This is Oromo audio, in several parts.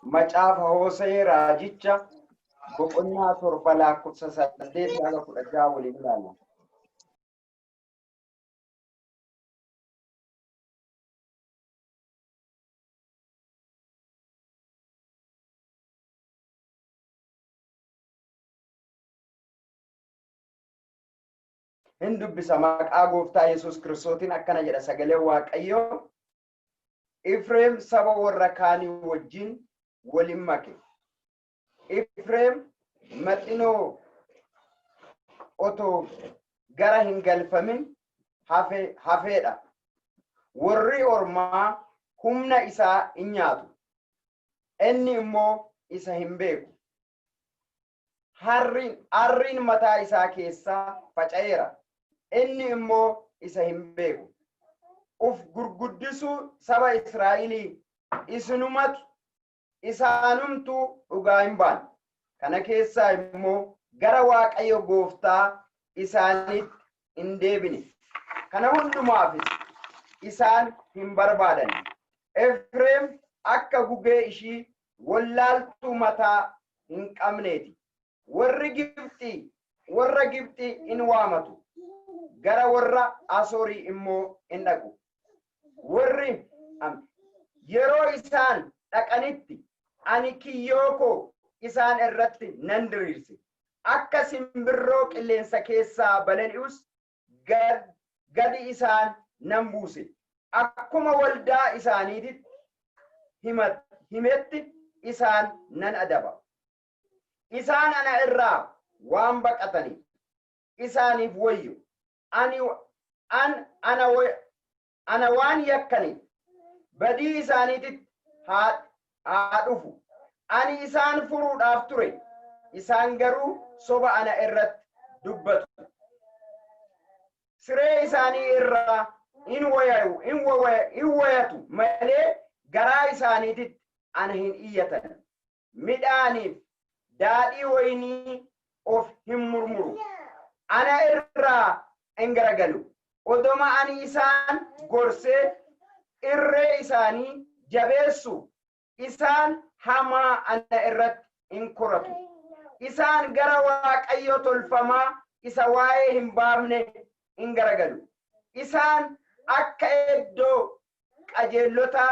macaafa Hosee raajicha boqonnaa 7:8 haga 16 waliin ilaalla. Hindubbisa maqaa gooftaa Yesuus Kiristootiin akkana jedha sagalee Waaqayyoo. Ifreem saba warra kaanii wajjin waliin make. Ifreem maxinoo otoo gara hin galfamin hafeedha. Warri ormaa humna isaa hin nyaatu. Inni immoo isa hin beeku. Harriin mataa isaa keessaa faca'eera. Inni immoo isa hin beeku. Uf gurguddisuu saba Israa'elii isinumatu isaanumtuu dhugaa hin baane. Kana keessaa immoo gara Waaqayyo gooftaa isaaniitti hin deebine. Kana hundumaafis isaan hin barbaadan. Efreem akka gugee ishii wallaaltuu mataa hin qabneeti. Warra Gibxi in waamatu. Gara warra Asoorii immoo in dhaqu. Yeroo isaan dhaqanitti ani kiyyoo koo isaan irratti nan diriirse. Akka simbirroo qilleensa keessaa balali'us gadi isaan nan buuse. Akkuma waldaa isaaniititti himetti isaan nan adaba. Isaan ana irraa waan baqatanii isaaniif wayyo. Ana waan yakkanii badii isaaniititti haa dhufu. Ani isaan furuudhaaf ture. Isaan garuu soba ana irratti dubbatu. Siree isaanii irraa in wayatu malee garaa isaaniititti ana hin iyyatan. Midhaaniif daadhii waynii of hin murmuru. Ana irraa hin garagalu. Odoma ani isaan gorsee irree isaanii jabeessu. Isaan hamaa ana irratti hin koratu. Isaan gara Waaqayyo tolfamaa isa waa'ee hin baafne hin garagalu. Isaan akka iddoo qajeellota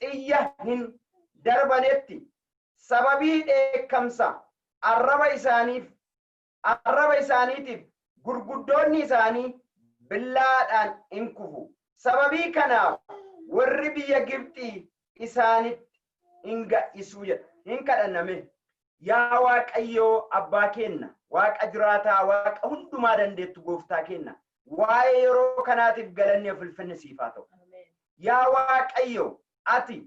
xiyya hin darbanetti sababii dheekkamsa arraba isaaniitiif gurguddoonni isaanii billaadhaan hin kufu. Sababii kanaaf warri biyya Gibxii isaanitti hin kadhanname. Yaa Waaqayyoo abbaa kenna, Waaqa jiraataa, Waaqa hundumaa dandeettu gooftaa kenna. Waa'ee yeroo kanaatiif galanni ulfinni siif haa ta'u. Yaa Waaqayyo ati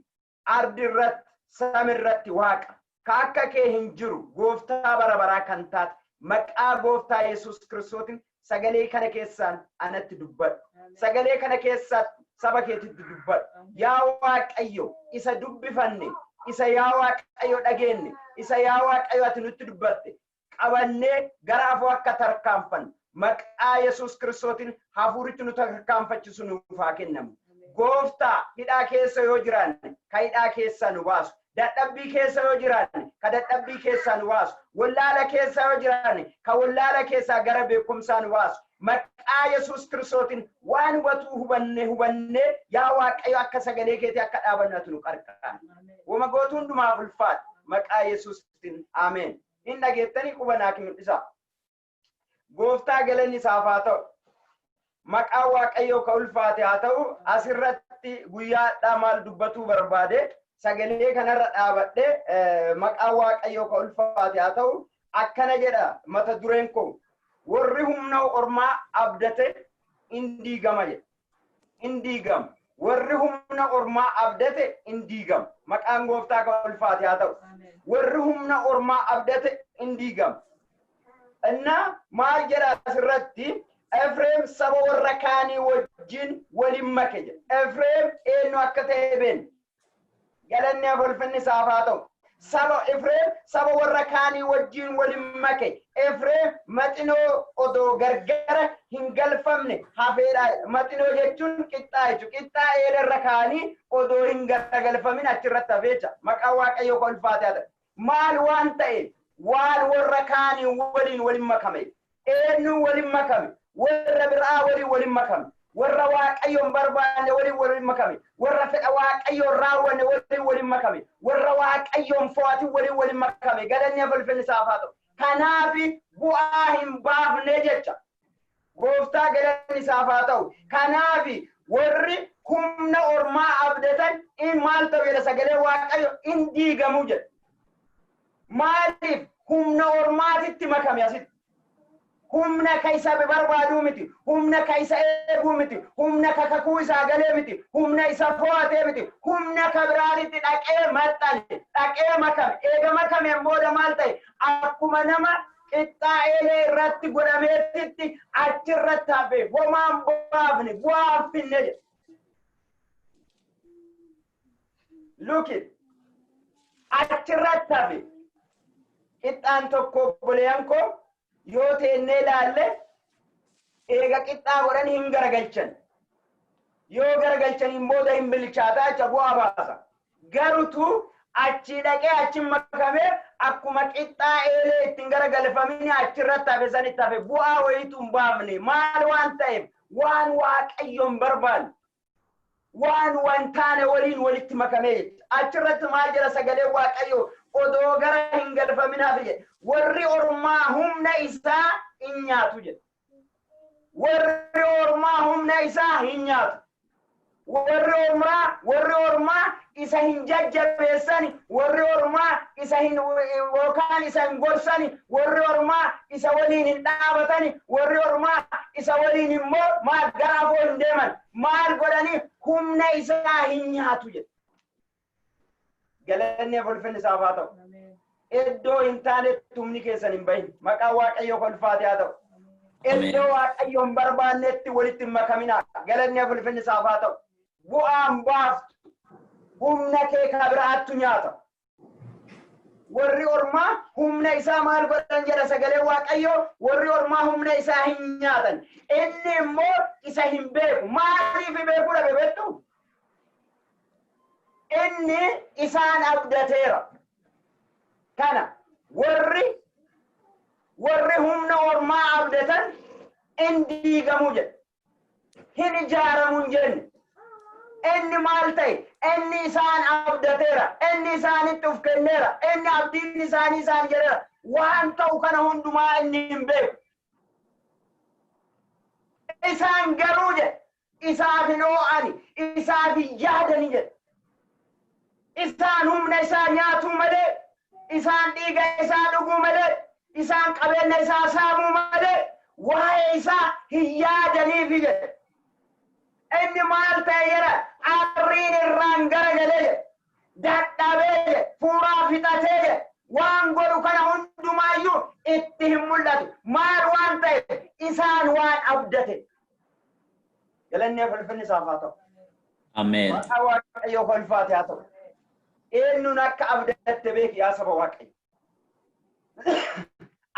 ardi irratti samii irratti Waaqa ka akka kee hin jiru gooftaa bara baraa kan taate maqaa gooftaa Yesuus Kiristootiin sagalee kana keessaan anatti dubbadhu. Sagalee kana keessatti saba keetitti dubbadhu. Yaa Waaqayyo isa dubbifanne, isa yaa Waaqayyo dhageenye, isa yaa Waaqayyo ati nutti dubbatte qabannee gara afoo akka tarkaanfannu maqaa Yesuus Kiristootiin hafuuritti nu tarkaanfachiisu nuuf haa kennamu. Gooftaa hidhaa keessa yoo jiraanne ka hidhaa keessaa nu baasu. Dadhabbii keessa yoo jiraanne ka dadhabbii keessaa nu baasu. Wallaala keessa yoo jiraanne ka wallaala keessaa gara beekumsaa nu baasu. Maqaa Yesuus Kiristootiin waan hubatu hubannee yaa Waaqayyo akka sagalee keetii akka dhaabannatu nu qarqara. Wama gootu hundumaaf ulfaatu maqaa Yesuusiin ameen. Hin dhageettanii quba naa mul'isa. Gooftaa galanni isaaf haa ta'u. Maqaa Waaqayyoo ka ulfaate haa ta'u. Asirratti guyyaadhaa maal dubbatuu barbaade sagalee kanarra dhaabadhe maqaa Waaqayyoo ka ulfaate haa ta'u. Akkana jedha mata dureen koo. Warri humna ormaa abdate in diigama jedha. In diigama. Warri humna ormaa abdate in diigama. Maqaan gooftaa ka ulfaate haa ta'u. Warri humna ormaa abdate in diigama. Inna maal jedha asirratti Efreem saba warra kaanii wajjin waliin make jedha. Efreem eenyu akka ta'e beekna. Galanni ulfinni isaaf haa ta'u. saba Efreem saba warra kaanii wajjin waliin make Efreem maxinoo odoo gargara hin galfamne hafeedha maxinoo jechuun qixxaa jechuudha qixxaa eerarra kaanii odoo hin galfamin achirratti hafeecha maqaa Waaqayyoo kolfaate maal waan ta'e waan warra kaanii waliin makame eenyu waliin makame warra biraa waliin makame warra Waaqayyoon barbaanne waliin makame warra fedha Waaqayyoon raawwanne waliin makame warra Waaqayyoon fo'atu waliin makame galanni ulfinni isaaf haa ta'u kanaaf bu'aa hin baafne jecha gooftaa galanni isaaf haa ta'u kanaaf warri humna ormaa abdatan in maal ta'u jedha sagalee Waaqayyo in diigamu jedha maaliif humna ormaatitti makame asitti humna kaisa barbaadu miti humna kaisa eegu miti humna kakakuu isaa galee miti humna isa fo'atee miti humna kabiraanitti dhaqee maxxane dhaqee makame eega makame booda maal ta'e akkuma nama qixxaa'ee irratti godhameetitti achirratti hafe homaan baafne bu'aa finne jedhe luki achirratti hafe qixxaan tokko buleyan ko yoo teennee ilaalle eega qixxaa godhan hin garagalchan yoo garagalchan booda hin bilchaataa jecha bu'aa baasa garutu achi dhaqee achi makame akkuma qixxaa eelee ittiin garagalfamini achirratti hafe sanitti hafe bu'aa wayitu hin baafne maal waan ta'eef waan Waaqayyoon barbaanne waan taane walitti makame achirratti maal jedha sagalee Waaqayyoo odoo gara hin galfaminaaf jedhe warri ormaa humna isaa hin nyaatu jedhe warri ormaa humna isaa hin nyaatu warri ormaa isa hin jajjabeessani warri ormaa isa hin yookaan isa hin gorsani warri ormaa isa waliin hin dhaabatani warri ormaa isa waliin immoo maal garaafoo hin deeman maal godhani humna isaa hin nyaatu jedhe galanni ulfinni isaaf haa ta'u eddoo hin taanetti humni keessan hin bahin maqaa Waaqayyoo kolfaate haa ta'u eddoo Waaqayyoon barbaannetti walitti hin makamina galanni ulfinni isaaf haa ta'u bu'aan baaftu humna kee kabiraattu nyaata warri ormaa humna isaa maal godhan jedha sagalee Waaqayyoo warri ormaa humna isaa hin nyaatan inni immoo isa hin beeku maaliif beekuu dhabe beektu inni isaan abdateera kana warri humna ormaa abdatan in diigamu jedhe hin ijaaramu hin jenne inni maal ta'e inni isaan abdateera inni isaanitti uf kenneera inni abdiin isaanii isaan jedheera waan ta'u kana hundumaa inni hin beeku isaan garuu jedhe isaaf hin oo'ani isaaf hin yaadani jedhe isaan humna isaa nyaatu malee isaan dhiiga isaa dhuguu malee isaan qabeenya isaa saamuu malee waa'ee isaa hin yaadaniif jedhe inni maal ta'e jedha arriin irraan garagalee jedhe dadhabee jedhe fuuraa fixatee jedhe waan godhu kana hundumaayyuu itti hin mul'atu maal waan ta'e isaan waan abdate galanni ulfinni isaaf haa ta'u Ameen. maqaa Waaqayyoo kolfaate haa ta'u eenyuun akka abdatte beeki yaa saba Waaqayyo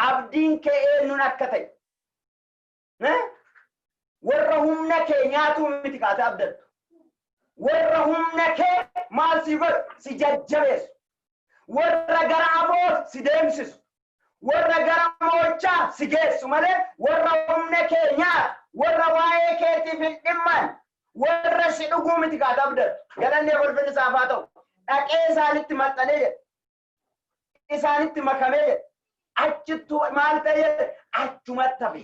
abdiin kee eenyuun akka ta'e warra humna kee nyaatuu miti kaate abdattu warra humna kee maal si godhu si jajjabeessu warra gara aboot si deemsisu warra gara moochaa si geessu malee warra humna kee nyaatu warra waa'ee keetiif hin dhimman warra si dhuguu miti kaate abdattu galanni ulfinni isaaf haa ta'u dhaqee isaanitti maxxanee jedhe isaanitti makamee jedhe achittu maal ta'e jedhe achumatti hafe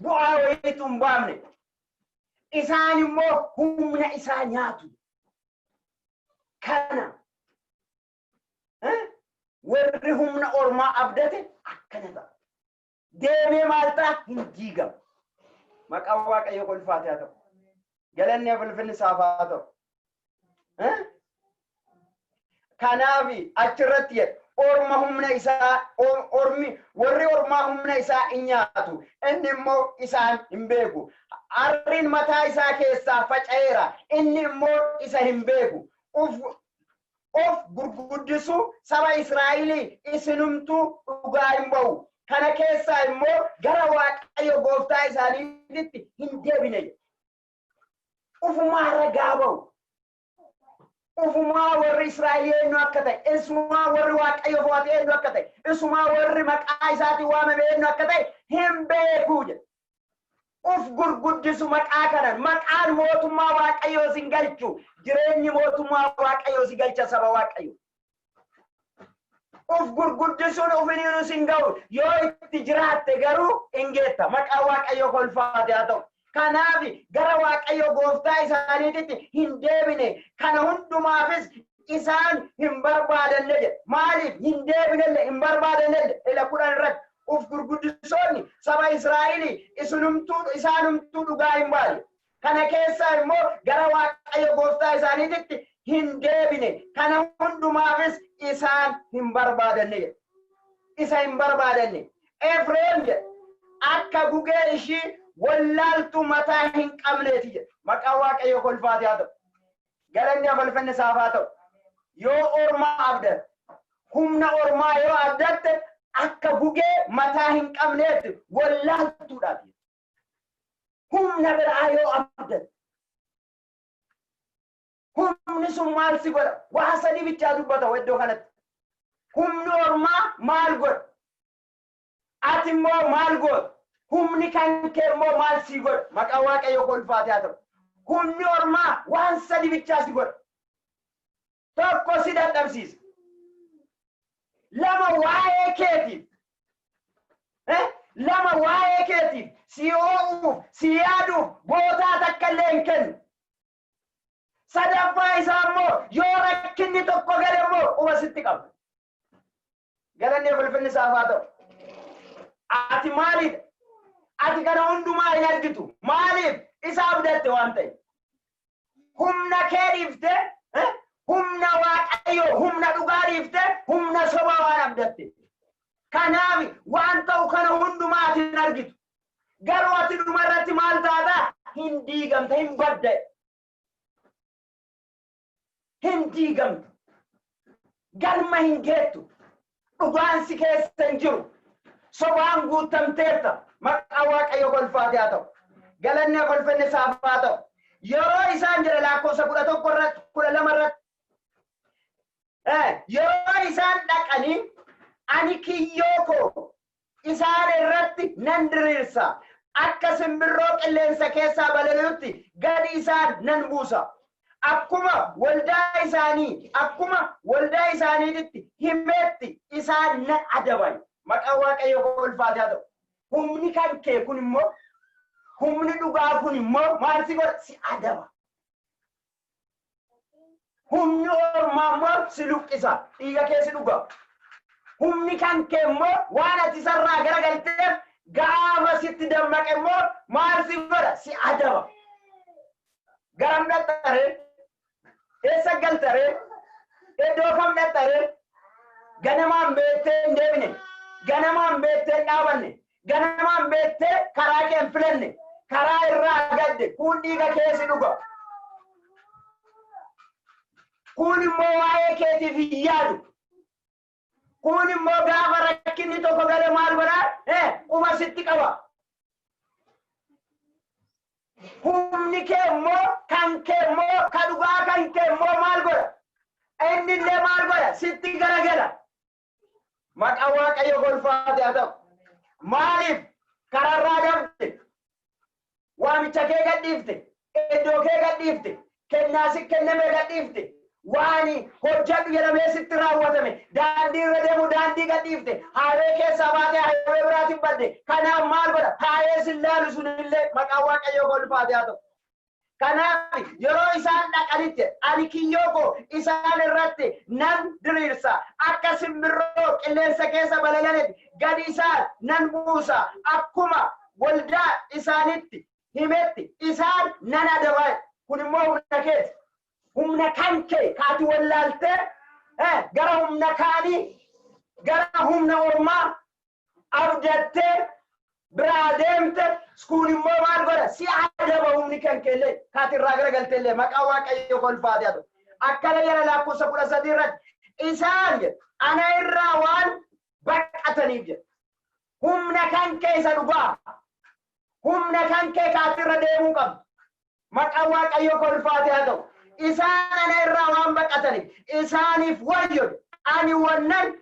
bu'aa wayitu hin baafne isaan immoo humna isaa nyaatu kana warri humna ormaa abdate akkana ta'a deemee maal ta'a hin diigamu maqaa Waaqayyoo kolfaate haa ta'u galanni ulfinni isaaf haa ta'u kanaafi achirratti jedhe orma humna isaa warri ormaa humna isaa hin nyaatu inni immoo isaan hin beeku arriin mataa isaa keessaa faca'eera inni immoo isa hin beeku of gurguddisu saba Israa'elii isinumtu dhugaa hin ba'u. Kana keessa immoo gara Waaqayyo gooftaa isaaniitti hin deebine. Ufumaa ragaa ba'u. Ufumaa warri Israa'el nu akka ta'e, isumaa warri Waaqayyo fo'atee nu akka ta'e, isumaa warri maqaa isaatiin waamamee nu akka ta'e hin beeku jedha. Uf gurguddisu maqaa kanan, maqaan mootummaa Waaqayyoo sin galchu, jireenyi mootummaa Waaqayyoo si galcha saba Waaqayyo. Uf gurguddisuun ufiniinu sin ga'u, yoo itti jiraatte garuu hin geetta. Maqaa Waaqayyoo kolfaate haa ta'u. Kanaafi gara Waaqayyo gooftaa isaaniitti hin deebine. Kana hundumaafis isaan hin barbaadanne jedha. Maaliif hin deebinelle hin barbaadanne ila kudhan irratti uf gurguddisoonni saba Israa'elii isaanumtuu dhugaa hin baane. Kana keessa immoo gara Waaqayyo gooftaa isaaniitti hin deebine. Kana hundumaafis isaan hin barbaadanne jedha. Isa hin barbaadanne. Efreem jedha akka gugee ishii wallaaltu mataa hin qabneeti jedha. Maqaa Waaqayyo kolfaate haa ta'u. Galanni afalfanne isaaf haa ta'u. Yoo ormaa abdatte, humna ormaa yoo abdatte akka gugee mataa hin qabneetti wallaaltuudhaaf. Humna biraa yoo abdatte. Humni sun maal si godha? Waa sadii bichaa dubbata iddoo kanatti. Humni ormaa maal godha? Ati immoo maal godha? Humni kan kee immoo maal si godha? Maqaa Waaqayyo kolfaate haa ta'u. Humni ormaa waan sadii bichaa si godha. Tokko si dadhabsiisa. Lama waa'ee keetiif. Lama waa'ee keetiif si oo'uuf, si yaaduuf bootaa takka illee hin kennu. Sadaffaa isaa immoo yoo rakkinni tokko gale immoo quba sitti qaba. Galanni afalfanne isaaf haa ta'u. Ati maalidha? Ati kana hundumaa hin argitu. Maaliif? Isa abdatte waan ta'e. Humna kee dhiifte, humna Waaqayyo, humna dhugaa dhiifte, humna sobaa waan abdatte. Kanaaf waan ta'u kana hundumaa ati hin argitu. Garuu ati dhuma irratti maal taata? Hin diigamta, hin badde. Hin diigamtu. Galma hin geettu. Dhugaan si keessa hin jiru. Sobaan guutamteetta. Maqaa Waaqayyo kolfaate haa ta'u. Galanni kolfanne isaaf haa ta'u. Yeroo isaan jira lakkoofsa 11 irratti 12 irratti. Yeroo isaan dhaqanii ani kiyyoo koo isaan irratti nan diriirsa. Akka simbirroo qilleensa keessaa balali'utti gadi isaan nan buusa. Akkuma waldaa isaaniitti himeetti isaan nan adaban. Maqaa Waaqayyo kolfaate haa ta'u. Humni kan kee kun immoo humni dhugaa kun immoo maal si godha? Si adaba. Humni ormaa immoo si luqqisa. Dhiiga kee si dhuga. Humni kan kee immoo waan ati sarraa garagalteef gaafa sitti dammaqe immoo maal si godha? Si adaba. Garam dhaxxaree? Eessa galtaree? Iddoo kam dhaxxaree? Ganamaan beektee hin deebine. Ganamaan beektee dhaabanne. Ganamaan beektee karaa kee hin filanne. Karaa irraa gadde. Kun dhiiga kee si dhuga. Kun immoo waa'ee keetiif hin yaadu. Kun immoo gaafa rakkinni tokko gale maal godhaa? Quba sitti qaba. Humni kee immoo kan kee immoo ka dhugaa kan kee immoo maal godha? Inni illee maal godha? Sitti garagala. Maqaa Waaqayyo kolfaate haa ta'u. Maaliif kararraa dabde? Waamicha kee gadhiifte, iddoo kee gadhiifte, kennaa si kenname gadhiifte, waan hojjedhu jedhamee sitti raawwatame, daandii irra deemu daandii gadhiifte, haaree keessaa baatee haaree biraatiin badde. Kanaaf maal godha? Haaree sin laalu sunillee maqaa Waaqayyo kolfaate haa ta'u. Kanaaf yeroo isaan dhaqanitti ani kiyyoo koo isaan irratti nan diriirsa. Akka simbirroo qilleensa keessa balali'anitti gadi isaan nan buusa. Akkuma waldaa isaanitti himetti isaan nan adaba. Kun immoo humna keeti. Humna kan kee kaati wallaaltee gara humna kaanii gara humna ormaa abdattee biraa deemte. Kun immoo maal godha? Si adaba humni kan keellee kaati irraa garagalteellee maqaa Waaqayyo kolfaate haa ta'u. akkana yara lakkoofsa 13 irratti isaan ana irraa waan baqataniif jedha. Humna kan kee isa dhugaa. Humna kan kee kaatirra deemuu qabdu. Maqaan Waaqayyoo kolfaatee haa ta'u. Isaan ana irraa waan baqataniif isaaniif wayyo. Ani wannan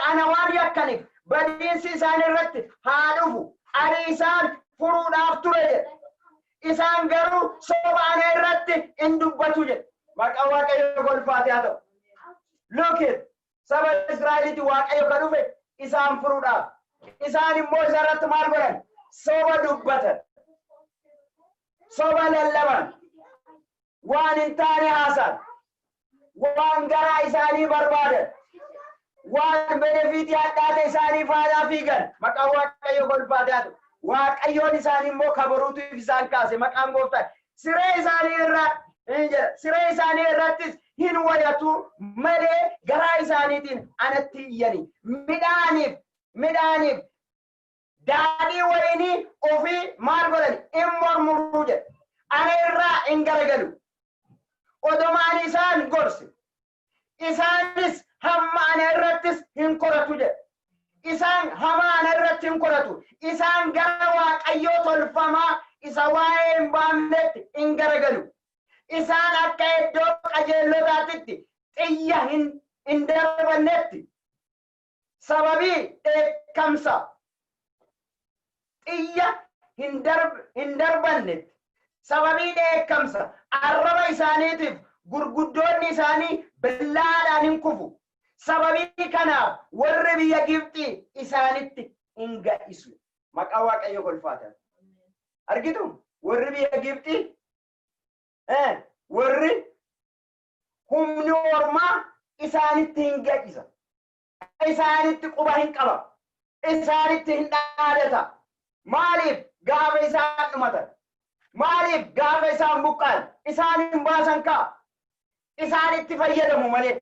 ana waan yakkaniif badiinsi isaan irratti haa dhufu. Ani isaan furuudhaaf ture jedha. Isaan garuu soba ana irratti hin dubbatu jedha. Maqaan Waaqayyoo kolfaatee haa ta'u. Look it. Saba Israa'eliiti Waaqayyo kan dhufe isaan furuudhaaf. Isaan immoo isarratti maal godhan? Soba dubbatan. Soba lallaban. Waan hin taane haasan. Waan garaa isaanii barbaadan. Waan benefiitii addaate isaanii faayaa fiigan. Maqaan Waaqayyoo kolfaatee haa ta'u. Waaqayyoon isaanii immoo kabaruutiif isaan kaase. Maqaan Gooftaa. Siree isaanii irraa siree isaanii irrattis hin wayatu malee garaa isaaniitiin anatti iyyanii. Midhaaniif daadhii wayinii ofii maal godhani hin mormuruu jedha. Ana irraa hin garagalu. Odomaan isaan gorse. Isaanis hamma ana irrattis hin koratu jedha. Isaan hama ana irratti hin koratu. Isaan gara Waaqayyoo tolfamaa isa waa'ee hin baafnetti hin garagalu. Isaan akka iddoo qajeelotaatitti xiyya hin darbannetti. Sababii dheekkamsa xiyya hin darbannetti. Sababii dheekkamsa arraba isaaniitiif gurguddoonni isaanii billaadhaan hin kufu. Sababii kanaaf warri biyya Gibxii isaanitti hin ga'isu. Maqaan Waaqayyoo kolfaatee. Argitu warri biyya Gibxii warri humni ormaa isaanitti hin ga'isa. Isaanitti quba hin qaba. Isaanitti hin dhaadata. Maaliif gaafa isaan dhumatan? Maaliif gaafa isaan buqqaan? Isaan hin baasan kaa. Isaanitti fayyadamu malee.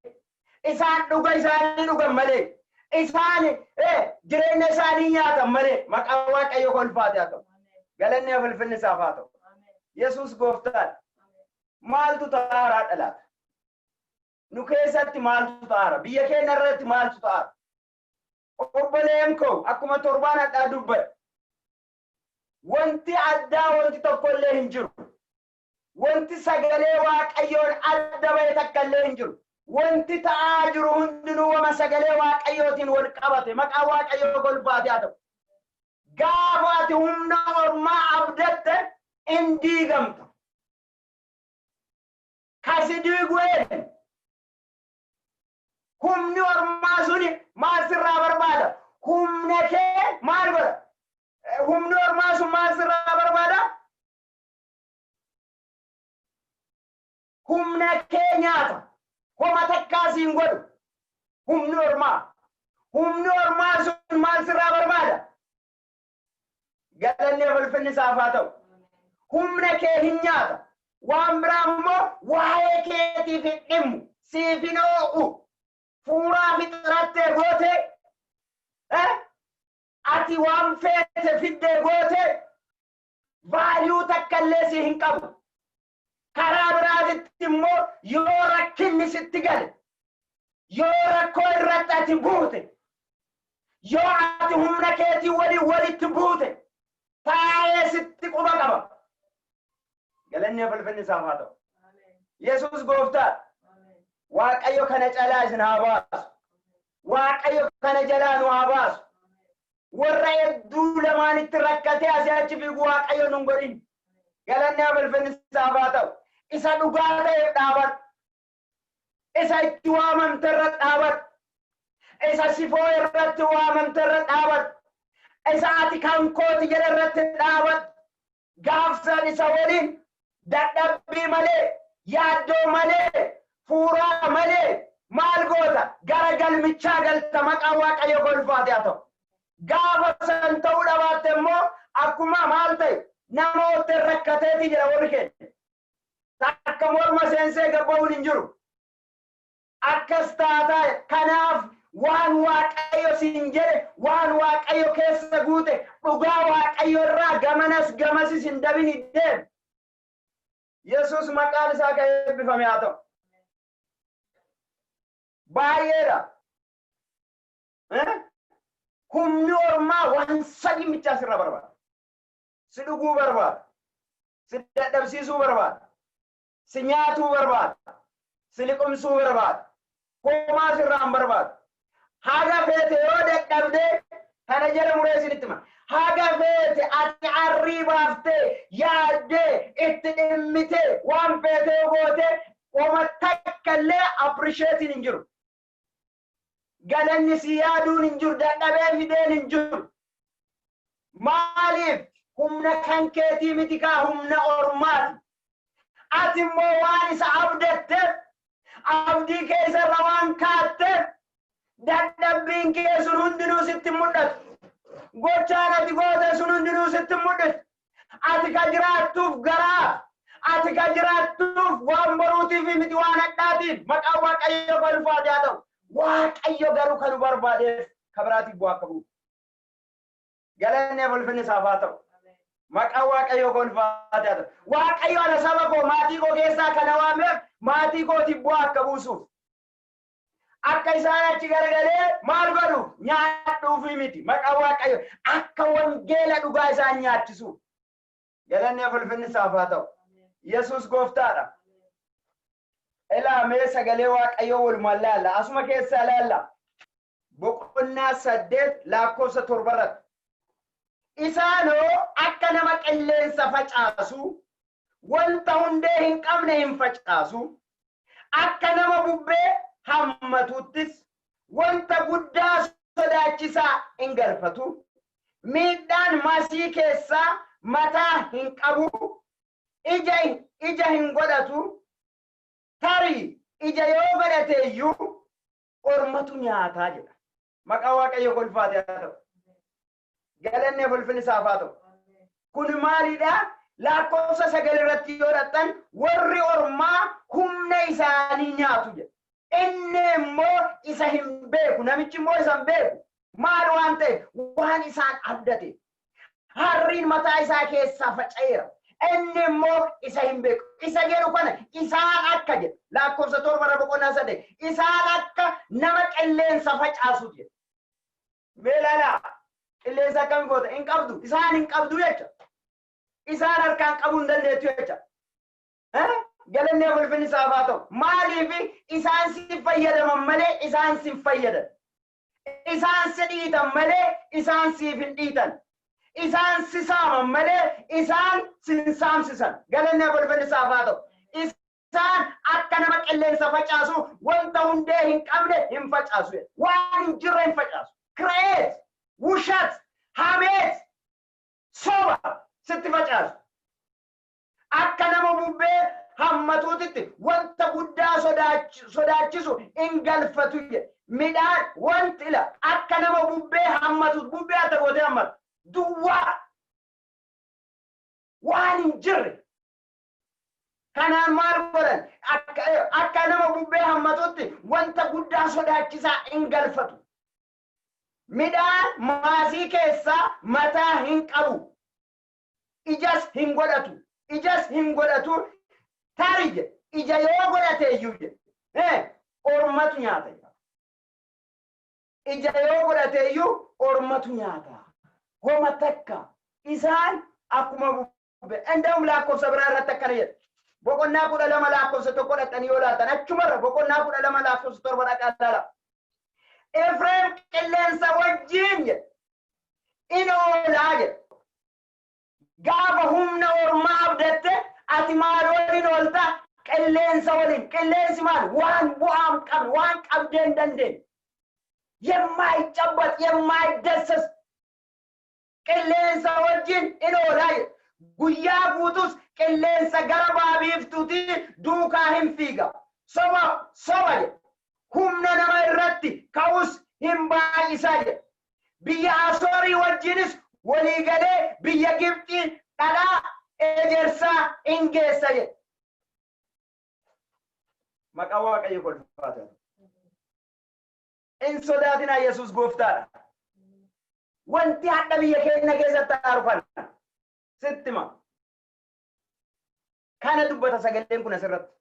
Isaan dhuga isaanii dhugan malee. Isaan jireenya isaanii nyaatan malee. Maqaan Waaqayyoo kolfaatee haa ta'u. Galanni ulfinni isaaf haa ta'u. Yesuus Gooftaan. Maaltu ta'aara dhalaata? Nu keessatti maaltu ta'aara? Biyya keenya irratti maaltu ta'aara? Obboleen koo akkuma torbaan addaa dubbadhe. Wanti addaa wanti tokkollee hin jiru. Wanti sagalee Waaqayyoon adda ba'e takkallee hin jiru. Wanti ta'aa jiru hundinuu wama sagalee Waaqayyootiin wal qabate. Maqaan Waaqayyoo kolfaatee haa ta'u. Gaafa ati humna ormaa abdatte hin diigamta. Kasidi gwen humni ormaa suni maal sirraa barbaada? Humna kee maal godha? Humni ormaa sun maal sirraa barbaada? Humna kee nyaata. Homa takkaasiin godhu. Humni ormaa. Humni ormaa sun maal sirraa barbaada? Galanni ulfinni isaaf haa ta'u. Humna kee hin nyaata. Waan biraa immoo waa'ee keetiif hin dhimmu. Siif hin oo'u. Fuuraa fixirattee goote. Ati waan feete fiddee goote. Vaaliyuu takkallee si hin qabu. Karaa biraatitti immoo yoo rakkinni sitti gale. Yoo rakkoo irratti ati buute. Yoo ati humna keetii walitti buute. Taa'ee sitti quba qaba. Galanni ulfinni isaaf haa ta'u. Yesuus Gooftaa. Waaqayyo kana calaa isin haa baasu. Waaqayyo kana jalaa nu haa baasu. Warra hedduu lamaanitti rakkatee asii achi fiigu Waaqayyo nun godhin. Galanni ulfinni isaaf haa ta'u. Isa dhugaa ta'eef dhaabadhu. Isa itti waamamte irratti dhaabadhu. Isa sifoo irratti waamamte irratti dhaabadhu. Isa ati kan kooti jedhe irratti dhaabadhu. Gaafsan isa waliin dadhabbii malee, yaaddoo malee, fuuraa malee, maal goota gara galmichaa galta. Maqaan Waaqayyo kolfaatee haa ta'u. Gaafa san ta'uu dhabaatte immoo akkuma maal ta'e namoota rakkateeti jedha warri keenya. Akka morma seensee gabba'uun hin jiru. Akkas taataa kanaaf waan Waaqayyo siin jedhe, waan Waaqayyo keessa guute, dhugaa Waaqayyo irraa gamanas gamasis hin dabin deemu. Yesuus maqaan isaa kan eebbifame haa ta'u. بايرا هم نورما وانسجي متاسر برباد سدوغو برباد سدبسيسو برباد سنياتو برباد سلكم سو برباد كوما سرام برباد هاغا فيت يودك دبده هنجر مريسنتما هاغا فيت اتعري بافته ياده اتدمته وان فيت غوته وما تكله appreciate نجر قالني سيادو نجر دبه فيدين نجر مالف همنا كان كيتي متكا همنا أورمات أتمو وانس عبدت عبدي كيس روان كاتب دبين كيس هندنو ست مدت gochaana digoota sun hundinuu sitti mul'is ati ka jiraattuuf garaa ati ka jiraattuuf waan boruutiif miti waan hadhaatiif maqaa waaqayyo balfaate haa ta'u waaqayyo garuu kan barbaadeef kabiraatiif bu'aa qabu galanne bulfinni isaaf haa ta'u maqaa waaqayyo balfaate haa ta'u waaqayyo ana saba koo maatii koo keessaa kana waameef maatii kootiif bu'aa qabuusuuf akka isaan achi garagalee maal godhu nyaadhuufi miti maqaa waaqayyo akka wangeela dhugaa isaan nyaachisu galanne bulfinni isaaf haa ta'u yesus gooftaadha ilaamee sagalee waaqayyo walumaan laalla asuma keessaa laalla boqonnaa 8 lakkoofsa 7 irratti isaanoo akka nama qilleensa facaasu wanta hundee hin qabne hin facaasu akka nama bubbee hammatuttis wanta guddaa sodaachisaa hin galfatu miidhaan masii keessaa mataa hin qabu ija hin godhatu tarii ija yoo godhate iyyuu ormatu nyaataa jedha maqaa waaqayyo golfaate haa ta'u galanne bulfinni isaaf haa ta'u kun maalidha lakkoofsa 9 irratti yoo dhaqxan warri ormaa humna isaanii nyaatu jedha inni immoo isa hin beeku namichi immoo isa hin beeku maal waan ta'e waan isaan abdate harriin mataa isaa keessaa faca'eera inni immoo isa hin beeku isa jedhu kana isaan akka jedha lakkoofsa 7 irra boqonnaa 8 isaan akka nama qilleensa facaasu jedha meelala qilleensa akkam goota hin qabdu isaan hin qabdu jecha isaan harkaan qabuu hin dandeettu jecha galanne bulfinni isaaf haa ta'u maaliif isaan si fayyadaman malee isaan si fayyadan isaan si dhiitan malee isaan siif hin dhiitan isaan si saaman malee isaan sin saamsisan galanne bulfinni isaaf haa ta'u isaan akka nama qilleensa facaasu wanta hundee hin qabne hin facaasu waan hin jirre hin facaasu create wushat hamet soba sitti facaasu akka nama bubbee hammatuutitti wanta guddaa sodaachisu hin galfatu midhaan wanti ila akka nama bubbee hammatuut bubbee ata gootee hammatu duwwaa waan hin jirre kanaan maal godhan akka nama bubbee hammatuutti wanta guddaa sodaachisaa hin galfatu midhaan maasii keessaa mataa hin qabu ijas hin godhatu tarije ija yoo godhate iyyuu ormatu nyaata ija yoo godhate iyyuu ormatu nyaata homa takka isaan akkuma bubbe endam lakkoofsa biraa irratti akkana jedha boqonnaa 12 lakkoofsa 1 dhaqanii yoo laatan achumarra boqonnaa 12 lakkoofsa 7 dhaqaa laala Efreem qilleensa wajjin jedha in oolaa jedha gaafa humna ormaa abdatte ati maal waliin oolta qilleensa waliin qilleensi maal waan bu'aam qabu waan qabdeen dandeen የማይጨበጥ የማይደሰስ qilleensa wajjin in oolaa guyyaa guutus qilleensa gara baabiiftuuti duukaa hin fiiga soba humna nama irratti ka'us hin baay'isaa jedha biyya asoorii wajjinis walii galee biyya Gibxii dhadhaa ejersaa hin geessa jedha maqaa waaqayyo golfaate in sodaatina yesus gooftaadha wanti hadha biyya keenya keessatti arfan sittima kana dubbata sagaleen kun asirratti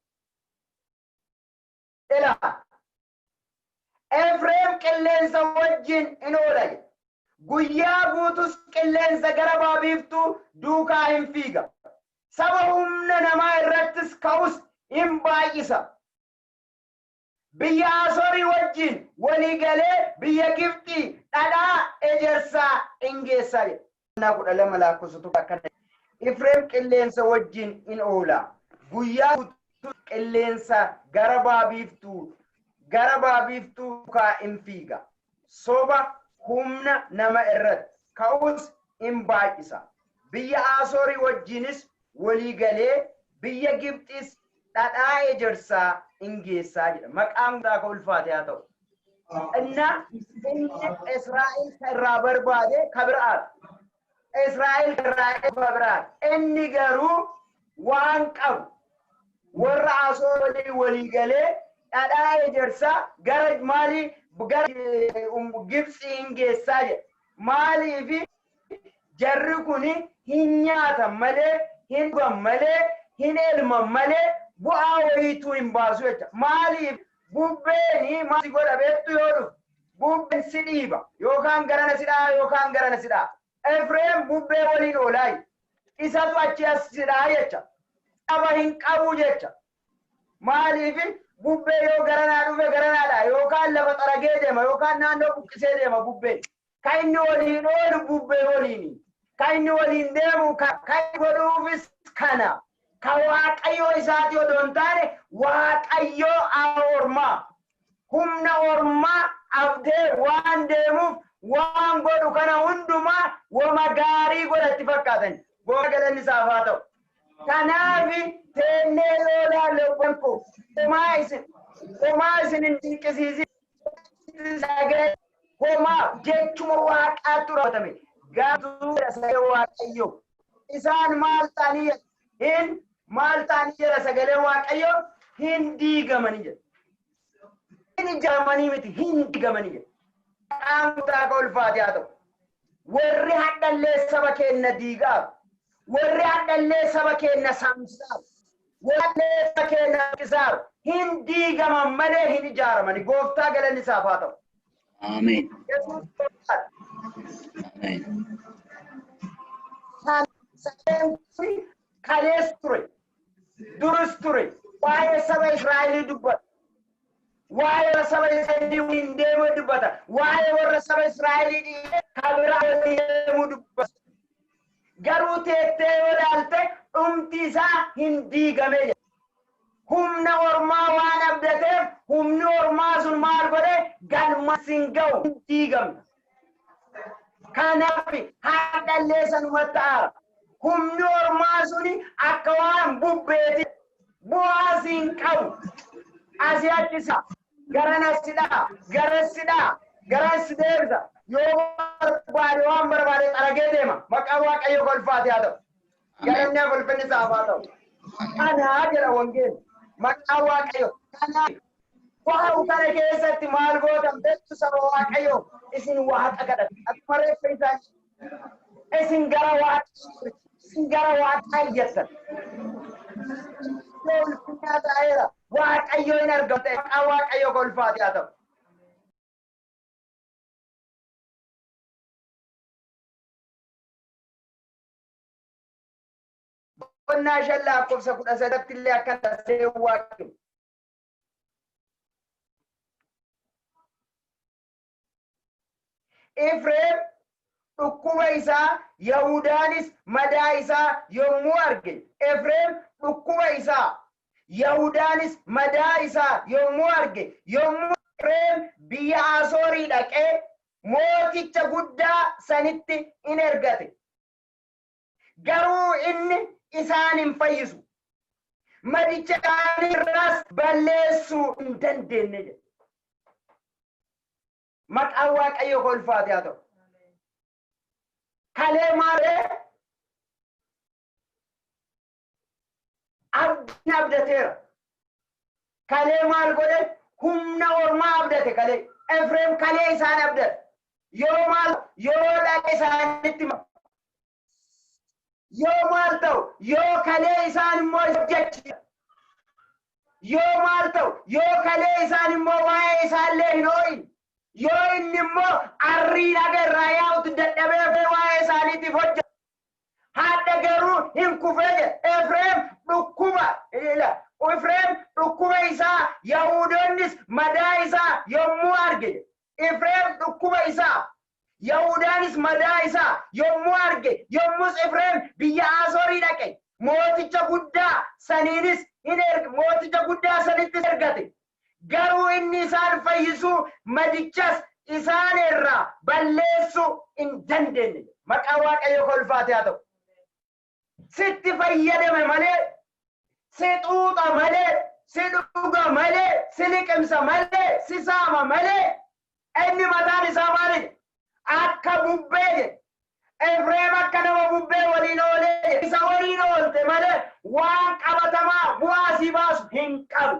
ila Efreem qilleensa wajjin in oola. Guyyaa guutus qilleensa gara baabiiftuu duukaa hin fiiga. Saba humna namaa irrattis ka'us hin baay'isa. Biyya Asorii wajjin walii galee biyya Gibxii dhadhaa ejersaa in geessaa jedha. Naa 12 lakkoofsatu akkana. Efreem qilleensa wajjin in oola. Guyyaa guutuu qilleensa gara baabiiftuu duukaa hin fiiga. Soba humna nama irratti ka'us in baay'isa. Biyya Asorii wajjinis walii galee biyya Gibxiis dhadhaa ejersaa in geessaa jedha. Maqaan isaa ulfaate haa ta'u. Inna inni Israa'el irraa barbaade kabiraat. Israa'el irraa kabiraat. Inni garuu waan qabu warra Asorii walii galee dhadhaa ejersaa gara maalii gara Gibxii in geessaa jedha. Maaliif jarri kun hin nyaatan malee, hin dhugan malee, hin elman malee bu'aa wayiituu hin baasu jecha. Maaliif bubbeen maal godha beektu yoo dhufu bubbeen si dhiiba yookaan garana si dhaa yookaan garana si dhaa. Efreem bubbee waliin oolaayi. Isatu achi as si dhaa jecha. Saba hin qabu jecha. Maaliif bubbee yoo garanaa dhufe garanaadha yookaan lafa xaragee deema yookaan naannoo buqqisee deema bubbeen. Kan inni waliin oolu bubbee waliini. Kan inni waliin deemu kan godhuufis kana. Ka Waaqayyoo isaati odoo hin taane Waaqayyoo Ormaa. Humna Ormaa abdee waan deemuuf waan godhu kana hundumaa wama gaarii godhatti fakkaatan. Goora galanni isaaf haa ta'u. Kanaaf teennee yoo ilaalle koo homaa isin hin dinqisiisin. Homaa jechuma Waaqaatu raawwatame. Gaaftuu sagalee Waaqayyoo. Isaan maal ta'anii jedha sagalee Waaqayyoo hin diigamanii jedha. Hin ijaaramanii miti hin diigamanii jedha. Qaamtaa ka ulfaate haa ta'u. Warri hadhallee saba keenya diigaaf. Warri hadhallee saba keenya saamsaaf. Warri hadhallee saba keenya harkisaaf. Hin diigaman malee hin ijaaramanii. Gooftaa galanni isaaf haa ta'u. Ameen. Ameen. Kalees ture. Durus ture. Waa'ee saba Israa'elii dubbata. Waa'ee saba Israa'elii hin deemu dubbata. Waa'ee warra saba Israa'elii kabiraa deemu dubbata. Garuu teettee yoo ilaalte dhumti isaa hin diigame jedha. Humna Ormaa waan abdateef humni Ormaa sun maal godhe galmas hin ga'u hin diigamne. Kanaaf haadhallee sanumatti aara. Humni Ormaa suni akka waan bubbeeti bu'aas hin qabu. Asii achisa garanassidhaa garansi deebisa. Yoo barbaade waan barbaade xaragee deema. Maqaan Waaqayyoo kolfaate haa ta'u. Galannee kolfinni isaaf haa ta'u. Kanaa jedha wangeelli. Maqaan Waaqayyoo. Kanaaf waa kana keessatti maal gootan beektu saba Waaqayyoo isin Waaqa kadhatu. Akkuma reeffa isaanii isin gara Waaqaa iyyattan. Yoo ulfinaa ta'eera Waaqayyoo hin argamte maqaan Waaqayyoo kolfaate haa ta'u. Qonnaa shan lakkoofsa 13 illee akka taasisee Waaqayyo. Efreem dhukkuba isaa Yahudaanis madaa isaa yommuu arge. Efreem dhukkuba isaa Yahudaanis madaa isaa yommuu arge. Yommuu Efreem biyya Asorii dhaqee mooticha guddaa sanitti in ergate. Garuu inni isaan hin fayyisu. Madicha irraas balleessuu hin dandeenye jedha. Maqaan Waaqayyoo kolfaate haa ta'u. Kalee maalee abdiin abdateera. Kalee maal godhe humna Ormaa abdate kalee. Efreem kalee isaan abdate. Yoo maal yoo dhaqe isaanitti yoo maal ta'u yoo kalee isaan immoo hojjechi yoo maal ta'u yoo kalee isaan immoo waa'ee isaallee hin ooyin. Yoo inni immoo arrii dhagarraa yaa'utu dadhabee waa'ee isaaniitiif hojjeta. Haadha garuu hin kufee Efreem dhukkuba Efreem dhukkuba isaa Yahudoonnis madaa isaa yommuu arge Efreem dhukkuba isaa Yahudaanis madaa isaa yommuu arge yommus Efreem biyya Asorii dhaqe mooticha guddaa saniinis mooticha guddaa sanitti ergate garuu inni isaan fayyisuu madichas isaan irraa balleessuu hin dandeenye maqaa Waaqayyoo kolfaate haa ta'u. Sitti fayyadame malee si xuuxa malee si dhuga malee si liqimsa malee si saama malee inni mataan isaa maali akka bubbee Efreem akka nama bubbee waliin oolee isa waliin oolte malee waan qabatamaa bu'aa si baasu hin qabu.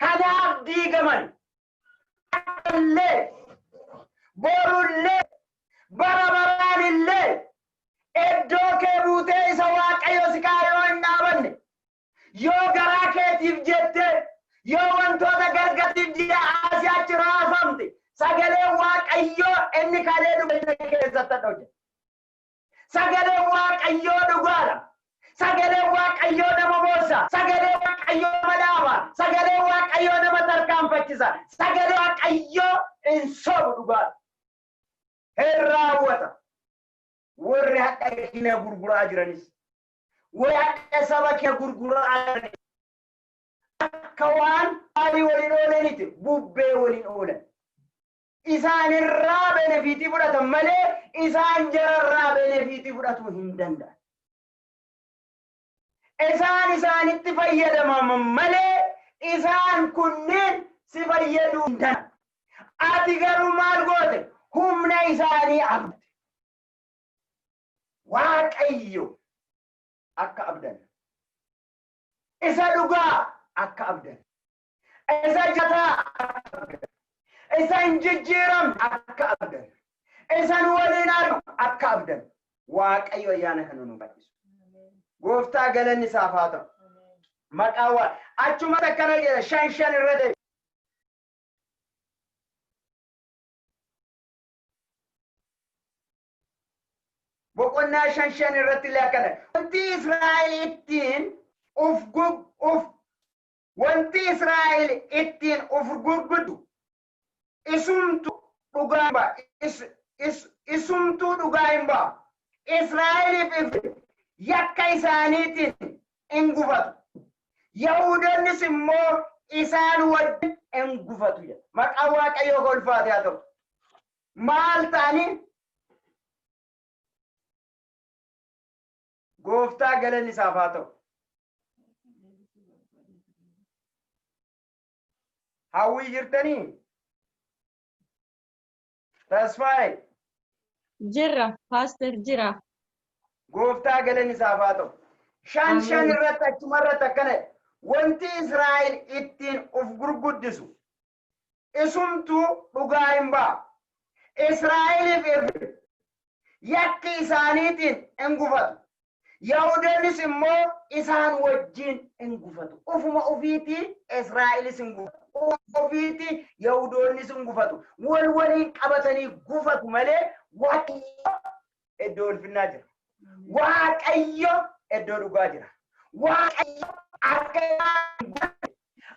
Kanaaf diigaman illee borullee bara baraanillee Eddoo kee buutee isa Waaqayyo si kaayoo hin dhaabanne yoo garaa keetiif jette yoo wantoota gargatiif jira asii achi raafamte sagalee Waaqayyoo inni kalee dhugaa keessatti hojjeta. Sagalee Waaqayyoo dhugaadha. Sagalee Waaqayyoo nama boossa. Sagalee Waaqayyoo nama dhaaba. Sagalee Waaqayyoo nama tarkaanfachisa. Sagalee Waaqayyoo hin sobu dhugaadha. Hin raawwata. Warri hadha kee gurguraa jiranis warri hadha saba kee gurguraa jiranis akka waan haalii waliin oolaniti bubbee waliin oolan isaan irraa benefiitii fudhatan malee isaan jararraa benefiitii fudhatu hin danda'an. Isaan isaanitti fayyadaman malee isaan kunneen si fayyaduu hin danda'an. Ati garuu maal goote humna isaanii abdate. Waaqayyo akka abdan isa dhugaa akka abdan isa jataa akka abdan isa injijjiiram akka abdan isa waliin argamu akka abdan Waaqayyo ayyaana kana nu badhiisu. Gooftaa galanni isaaf haa ta'u. Maqaa waa achuma akkana jedha shan irra deebi. Boqonnaa shan irratti laakana wanti Israa'el ittiin wanti Israa'el ittiin of gurgudu isumtu dhugaa hin ba'a. Israa'eliif yakka isaaniitiin hin gufatu. Yahudoonnis immoo isaan wajjin hin gufatu jedha. Maqaa Waaqayyoo kolfaate haa ta'u. Maal ta'anii Gooftaa galanni isaaf haa ta'u. Hawwii jirtanii? Tasfaayee? Jirra, Paaster jira. Gooftaa galanni isaaf haa ta'u. Shan irratti achuma irratti akkana wanti Israa'el ittiin of gurguddisu isumtuu dhugaa hin ba'a. Israa'eliif yakki isaaniitiin hin gufatu. Yahudoonnis immoo isaan wajjin hin gufatu. Ufuma ofiitii Israa'elis hin gufatu. Ofiitii Yahudoonnis hin gufatu. Waliin qabatanii gufatu malee Waaqayyo iddoo ulfinnaa jira. Waaqayyo iddoo dhugaa jira. Waaqayyo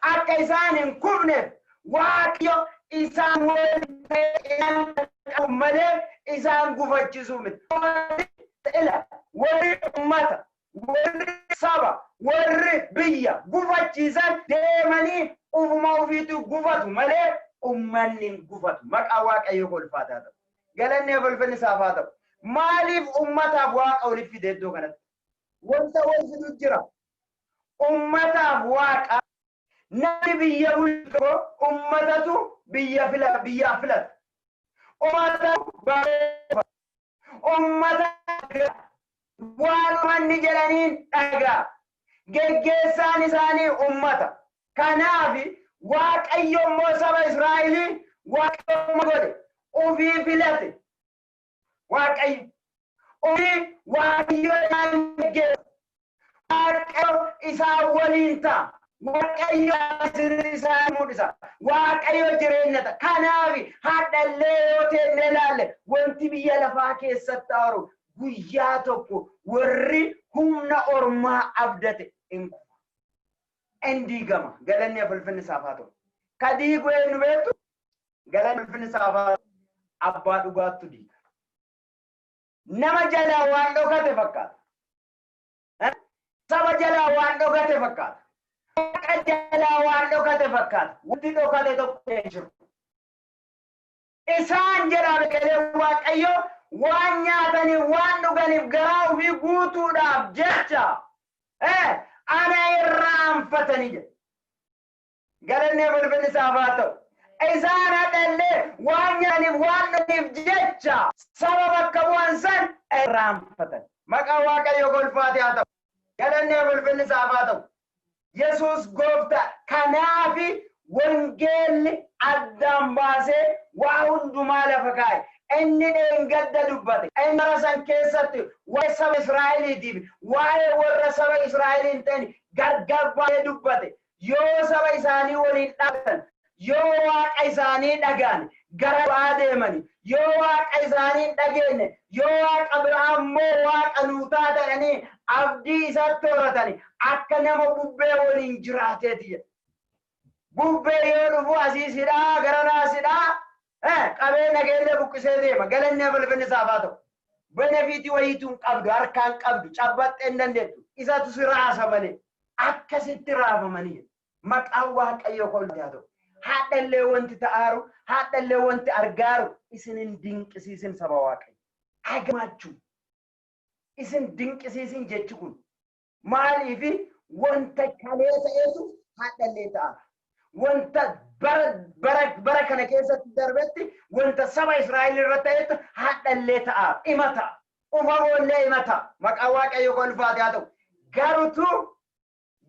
akka isaan hin kufneef Waaqayyo isaan waliin ta'e malee isaan gufachiisuu miti. Warri ummata, warri saba, warri biyya gufachiisan deemanii ufuma ofiitu gufatu malee ummanni hin gufatu. Maqaa Waaqayyoo kolfaataa ta'u. Galanni ulfinni isaaf haa ta'u. Maaliif ummataaf Waaqa waliif fide iddoo kanatti? Wanta wal fidu jira. Ummataaf Waaqa namni biyya bulchu ummatatu biyya filata. Ummata waan manni jedhaniin dhagaa. Geggeessaan isaanii ummata. Kanaaf Waaqayyo immoo saba Israa'elii Waaqayyo godhe ofii filate. Waaqayyo ofii Waaqayyo isaan geggeessa. Waaqayyo isaan waliin ta'a. waaqayyo isaan mul'isa waaqayyo jireenyata kanaafi haadhallee yoo ta'e ilaalle wanti biyya lafaa keessatti aaru guyyaa tokko warri humna ormaa abdate indigama galanni fulfinni saafaatu kadiigu eenyu beektu galanni fulfinni saafaatu abbaa dhugaattu diiga nama jalaa waan dhokate fakkaata saba jalaa waan dhokate fakkaata jalaa waan dhokate fakkaata wanti dhokate tokko hin jiru isaan jedhaa biqilee waaqayyo waan nyaatanii waan dhuganiif garaa ofii guutuudhaaf jecha ana irraanfatanii jedha galanni fulfinni isaaf ta'u isaan hadhallee waan nyaataniif waan dhuganiif jecha saba bakka bu'an san irraanfatan maqaa waaqayyo golfaatee haa ta'u galanni fulfinni isaaf ta'u Yesus gooftaa kanaafi wangeelli addaan baasee waa hundumaa lafa kaa'e inni dheengadda dubbate inni rasan keessatti waa'ee saba Israa'eliitiif waa'ee warra saba Israa'eliin ta'an gargar baay'ee dubbate yoo saba isaanii waliin dhaabatan yoo waaqa isaanii dhagaan gara ba'aa deemani yoo waaqa isaanii dhageenye yoo waaqa biraa ammoo waaqa nuutaa ta'anii abdii isaatti horatani akka nama bubbee waliin jiraateeti bubbee yoo dhufu asiisidhaa gara naasidhaa qabee nageenya buqqisee deema galanni fulfinni isaaf ta'u benefiitii wayiituun qabdu harkaan qabdu cabbaxxee hin dandeettu isatu si raasa malee akkasitti raafamanii maqaan waaqayyo kolfaa ta'u haadhallee wanti ta'aaru haadhallee wanti argaaru isin hin dinqisiisin saba waaqayyo agamaachuu isin dinqisiisin jechi kun maaliifi wanta kalee ta'eetu haadhallee ta'a wanta bara kana keessatti darbetti wanta saba Israa'el irra ta'etu haadhallee ta'a imata ufamoollee imata maqaa waaqayyo kolfaatee haa ta'u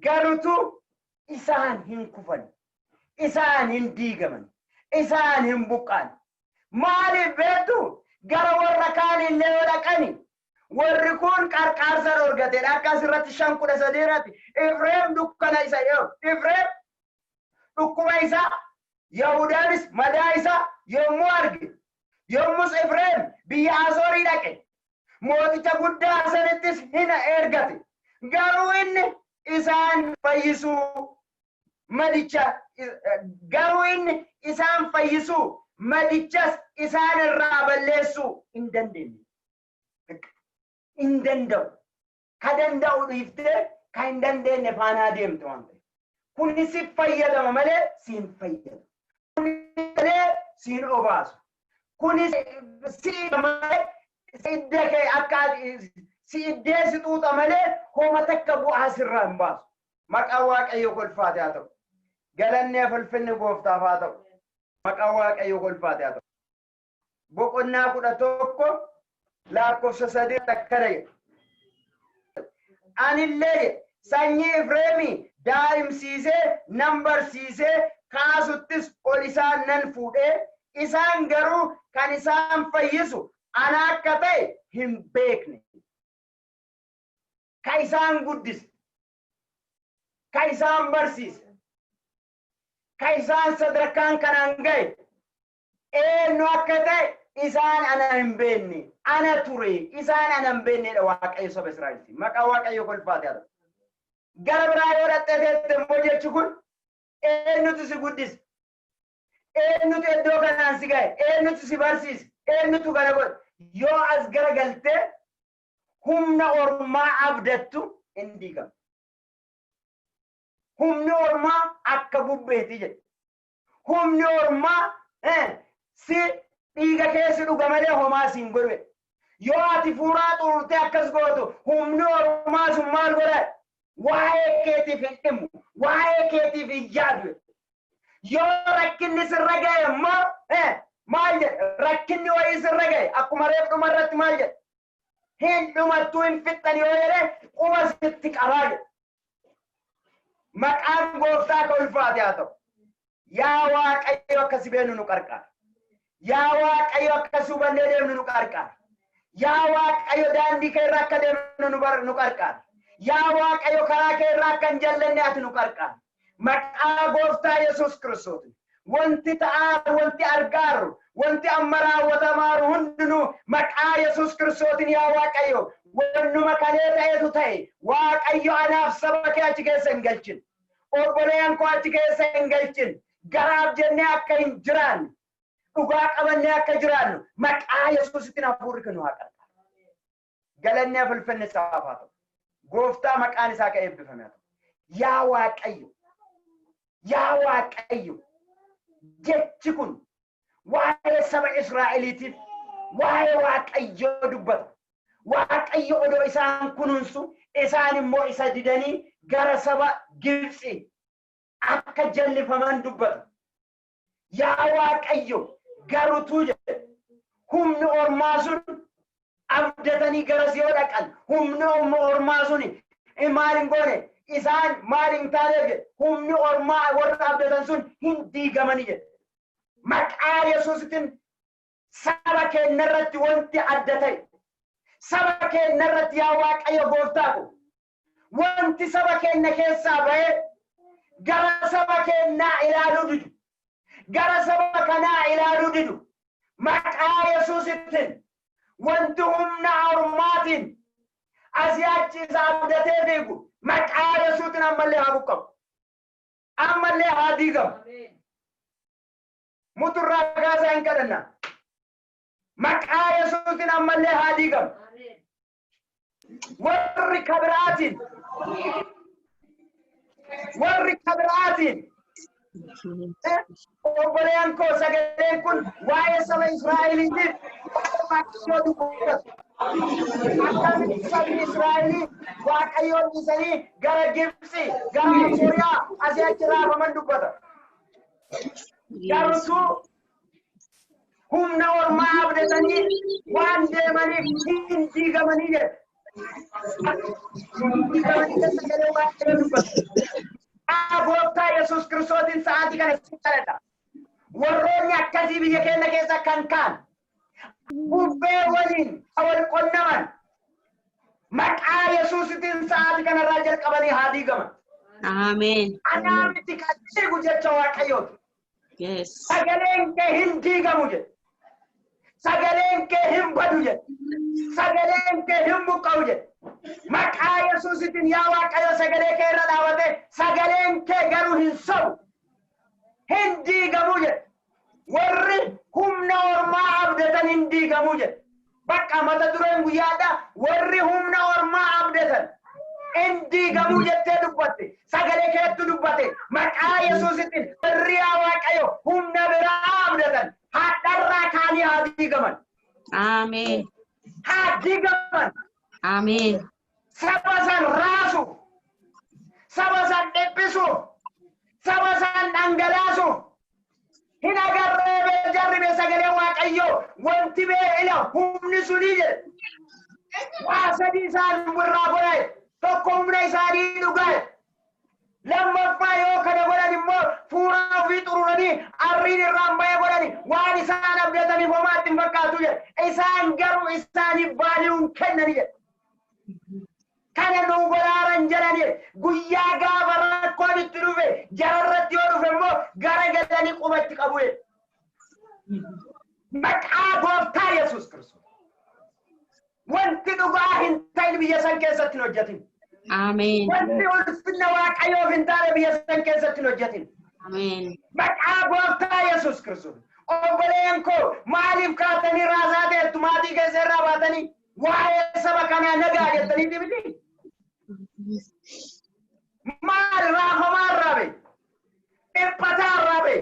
garutu isaan hin kufan isaan hin diigaman isaan hin buqqaan maaliif beektu gara warra kaanillee yoo dhaqani warri kun qarqaarsa dorgatedha akkas irratti 5:13 irratti Efreem dukkana isa yoo Efreem dhukkuba isaa Yahudaanis madaa isaa yommuu arge yommus Efreem biyya Asoorii dhaqe mooticha guddaa sanittis hin ergate garuu inni isaan fayyisuu madicha garuu inni isaan fayyisuu madichas isaan irraa balleessuu hin dandeenye hin danda'u ka danda'u dhiiftee ka hin dandeenye faanaa deemte waan ta'eef kuni si fayyadama malee siin fayyadu kuni malee siin obaasu kuni si malee si iddee kee akka si iddee si xuuxa malee homa takka bu'aa sirraa hin baasu maqaa waaqayyo kolfaatee haa ta'u galanni fulfinni gooftaaf haa ta'u maqaa waaqayyo kolfaatee haa ta'u boqonnaa 11 lakkoofsa 3 akkana jedha anillee sanyii Efreemii daa'imsiisee nan barsiisee kaasuttis ol isaan nan fuudhee isaan garuu kan isaan fayyisu ana akka ta'e hin beekne ka isaan guddise ka isaan barsiise ka isaan sadarkaan kanaan ga'e eenyu akka ta'e isaan ana hin beekne ana ture isaan ana hin beeknedha waaqayyo saba Israa'eliiti maqaa waaqayyo kolfaatee haa ta'u gara biraa yoo dhaqxee immoo jechi kun eenyutu si guddise eenyutu iddoo kanaan si ga'e eenyutu si barsiise eenyutu kana godhe yoo as gara galtee humna ormaa abdattu hin diigamu humni ormaa akka bubbeeti jedhe humni ormaa si dhiiga keessi dhuga malee homaa siin godhe yoo ati fuuraa xuurtee akkas gootu humni ormaa sun maal godhe waa'ee keetiif hin dhimmu waa'ee keetiif hin yaadu yoo rakkinni sirra ga'e immoo maal jedhe rakkinni wayii sirra ga'e akkuma reef dhuma irratti maal jedhe hin dhumattuu hin fixxan yoo jedhe quba sitti qabaa jedhe maqaan gooftaa ka ulfaatee haa ta'u yaa waaqayyo akka si beenu nu qarqaara yaa waaqayyo akka si hubannee deemnu nu qarqaara yaa waaqayyo daandii kee irra akka deemnu nu qarqaara yaa waaqayyo karaa kee irra akka hin jallanne ati nu qarqaara maqaa gooftaa Yesuus Kiristoos wanti ta'aa wanti argaaru wanti ammaraa watamaaru hundinuu maqaa Yesuus Kiristoosin yaa Waaqayyo wannuma kalee ta'etu ta'e Waaqayyo anaaf saba kee achi keessa hin galchin obboleen koo achi keessa hin galchin garaaf jennee akka hin jiraanne dhugaa qabannee akka jiraannu maqaa Yesuusitti hafuurri kennu haa qarqara galannee fulfinne isaaf haa ta'u gooftaa maqaan isaa ka eebbifame haa ta'u yaa Waaqayyo jechi kun waa'ee saba Israa'eliitiif waa'ee Waaqayyoo dubbata Waaqayyo odoo isaan kunuunsu isaan immoo isa didanii gara saba Gibxi akka jallifaman dubbata yaa Waaqayyo garuutu jedhe humni ormaa sun abdatanii gara siyoo dhaqan humni ormaa sun maalin goone isaan maalin taaneef jedhe humni ormaa warra abdatan sun hin diigamanii jedhe maqaa Yesuusitiin saba keenya irratti wanti adda ta'e saba keenya irratti yaa Waaqayyo gooftaa ko wanti saba keenya keessaa ba'ee gara saba keenyaa ilaaluu didu gara saba kanaa ilaaluu didu maqaa Yesuusitiin wanti humna ormaatiin asii achi isa abdatee fiigu maqaa Yesuusitiin ammallee haa buqqamu ammallee haa diigamu muturraa kaasaa hin kadhanna maqaa Yesuusitiin ammallee haa diigamu warri kabiraatiin obboleen koo sagaleen kun waa'ee saba Israa'eliitiif Waaqayyoo dubbatu akkamitti sabni Israa'elii Waaqayyoon dhiisanii gara Gibxi gara Sooriyaa asii achi raafaman dubbata garuutuu humna ormaa abdatanii waan deemaniif hin diigamanii jedhe gooftaa Yesuus Kiristoosin sa'aatii kana sittaledha warroonni akkasii biyya keenya keessa kan kaan bubbee waliin wal qonnaman maqaa Yesuusitiin sa'aatii kanarraa jalqabanii haa diigaman Ameen. anaa miti kan diigu jecha Waaqayyooti Yes. sagaleen kee hin diigamu jedhe sagaleen kee hin badu jedhe sagaleen kee hin buqqa'u jedhe maqaa Yesuusitiin yaa Waaqayyo sagalee kee irra dhaabate sagaleen kee garuu hin sobu hin diigamu jedhe warri humna ormaa abdatan hin diigamu jedhe bakka mata dureen guyyaadha warri humna ormaa abdatan hin diigamu jettee dubbatte sagalee keetti dubbate maqaa Yesuusitiin warri yaa Waaqayyo humna biraa abdatan hadharraa kaanii haa diigaman Ameen. haa diigaman Ameen. saba san raasu saba san dhiphisu saba san dhangalaasu hin agarree jarribe sagalee Waaqayyo wanti beela humni sunii jedhe waa sadii isaan birraa godhae tokko humna isaanii dhugae lammaffaa yoo kana godhan immoo fuuraa ofii xururanii arriin irraan ba'ee godhani waan isaan abdataniif homaatti hin fakkaatu jedhe isaan garuu isaaniif baali'uun kennani jedhe kana nuu godhaaran jedhani guyyaa gaafa rakkoon itti dhufe jararratti yoo dhufe immoo gara galanii qubatti qabu jedhe maqaa gooftaa Yesuus Kiristoos wanti dhugaa hin ta'in biyya san keessatti hin hojjetin Ameen. wanti ulfinna Waaqayyoof hin taane biyya san keessatti hin hojjetin Ameen. maqaa gooftaa Yesuus Kiristoos obboleen koo maaliif kaatanii raasaa teettu maatii keessa irraa baatanii waa'ee saba kanaa nagaa jettanii dibiti maal raafamaa irraa be dhiphataa irraa be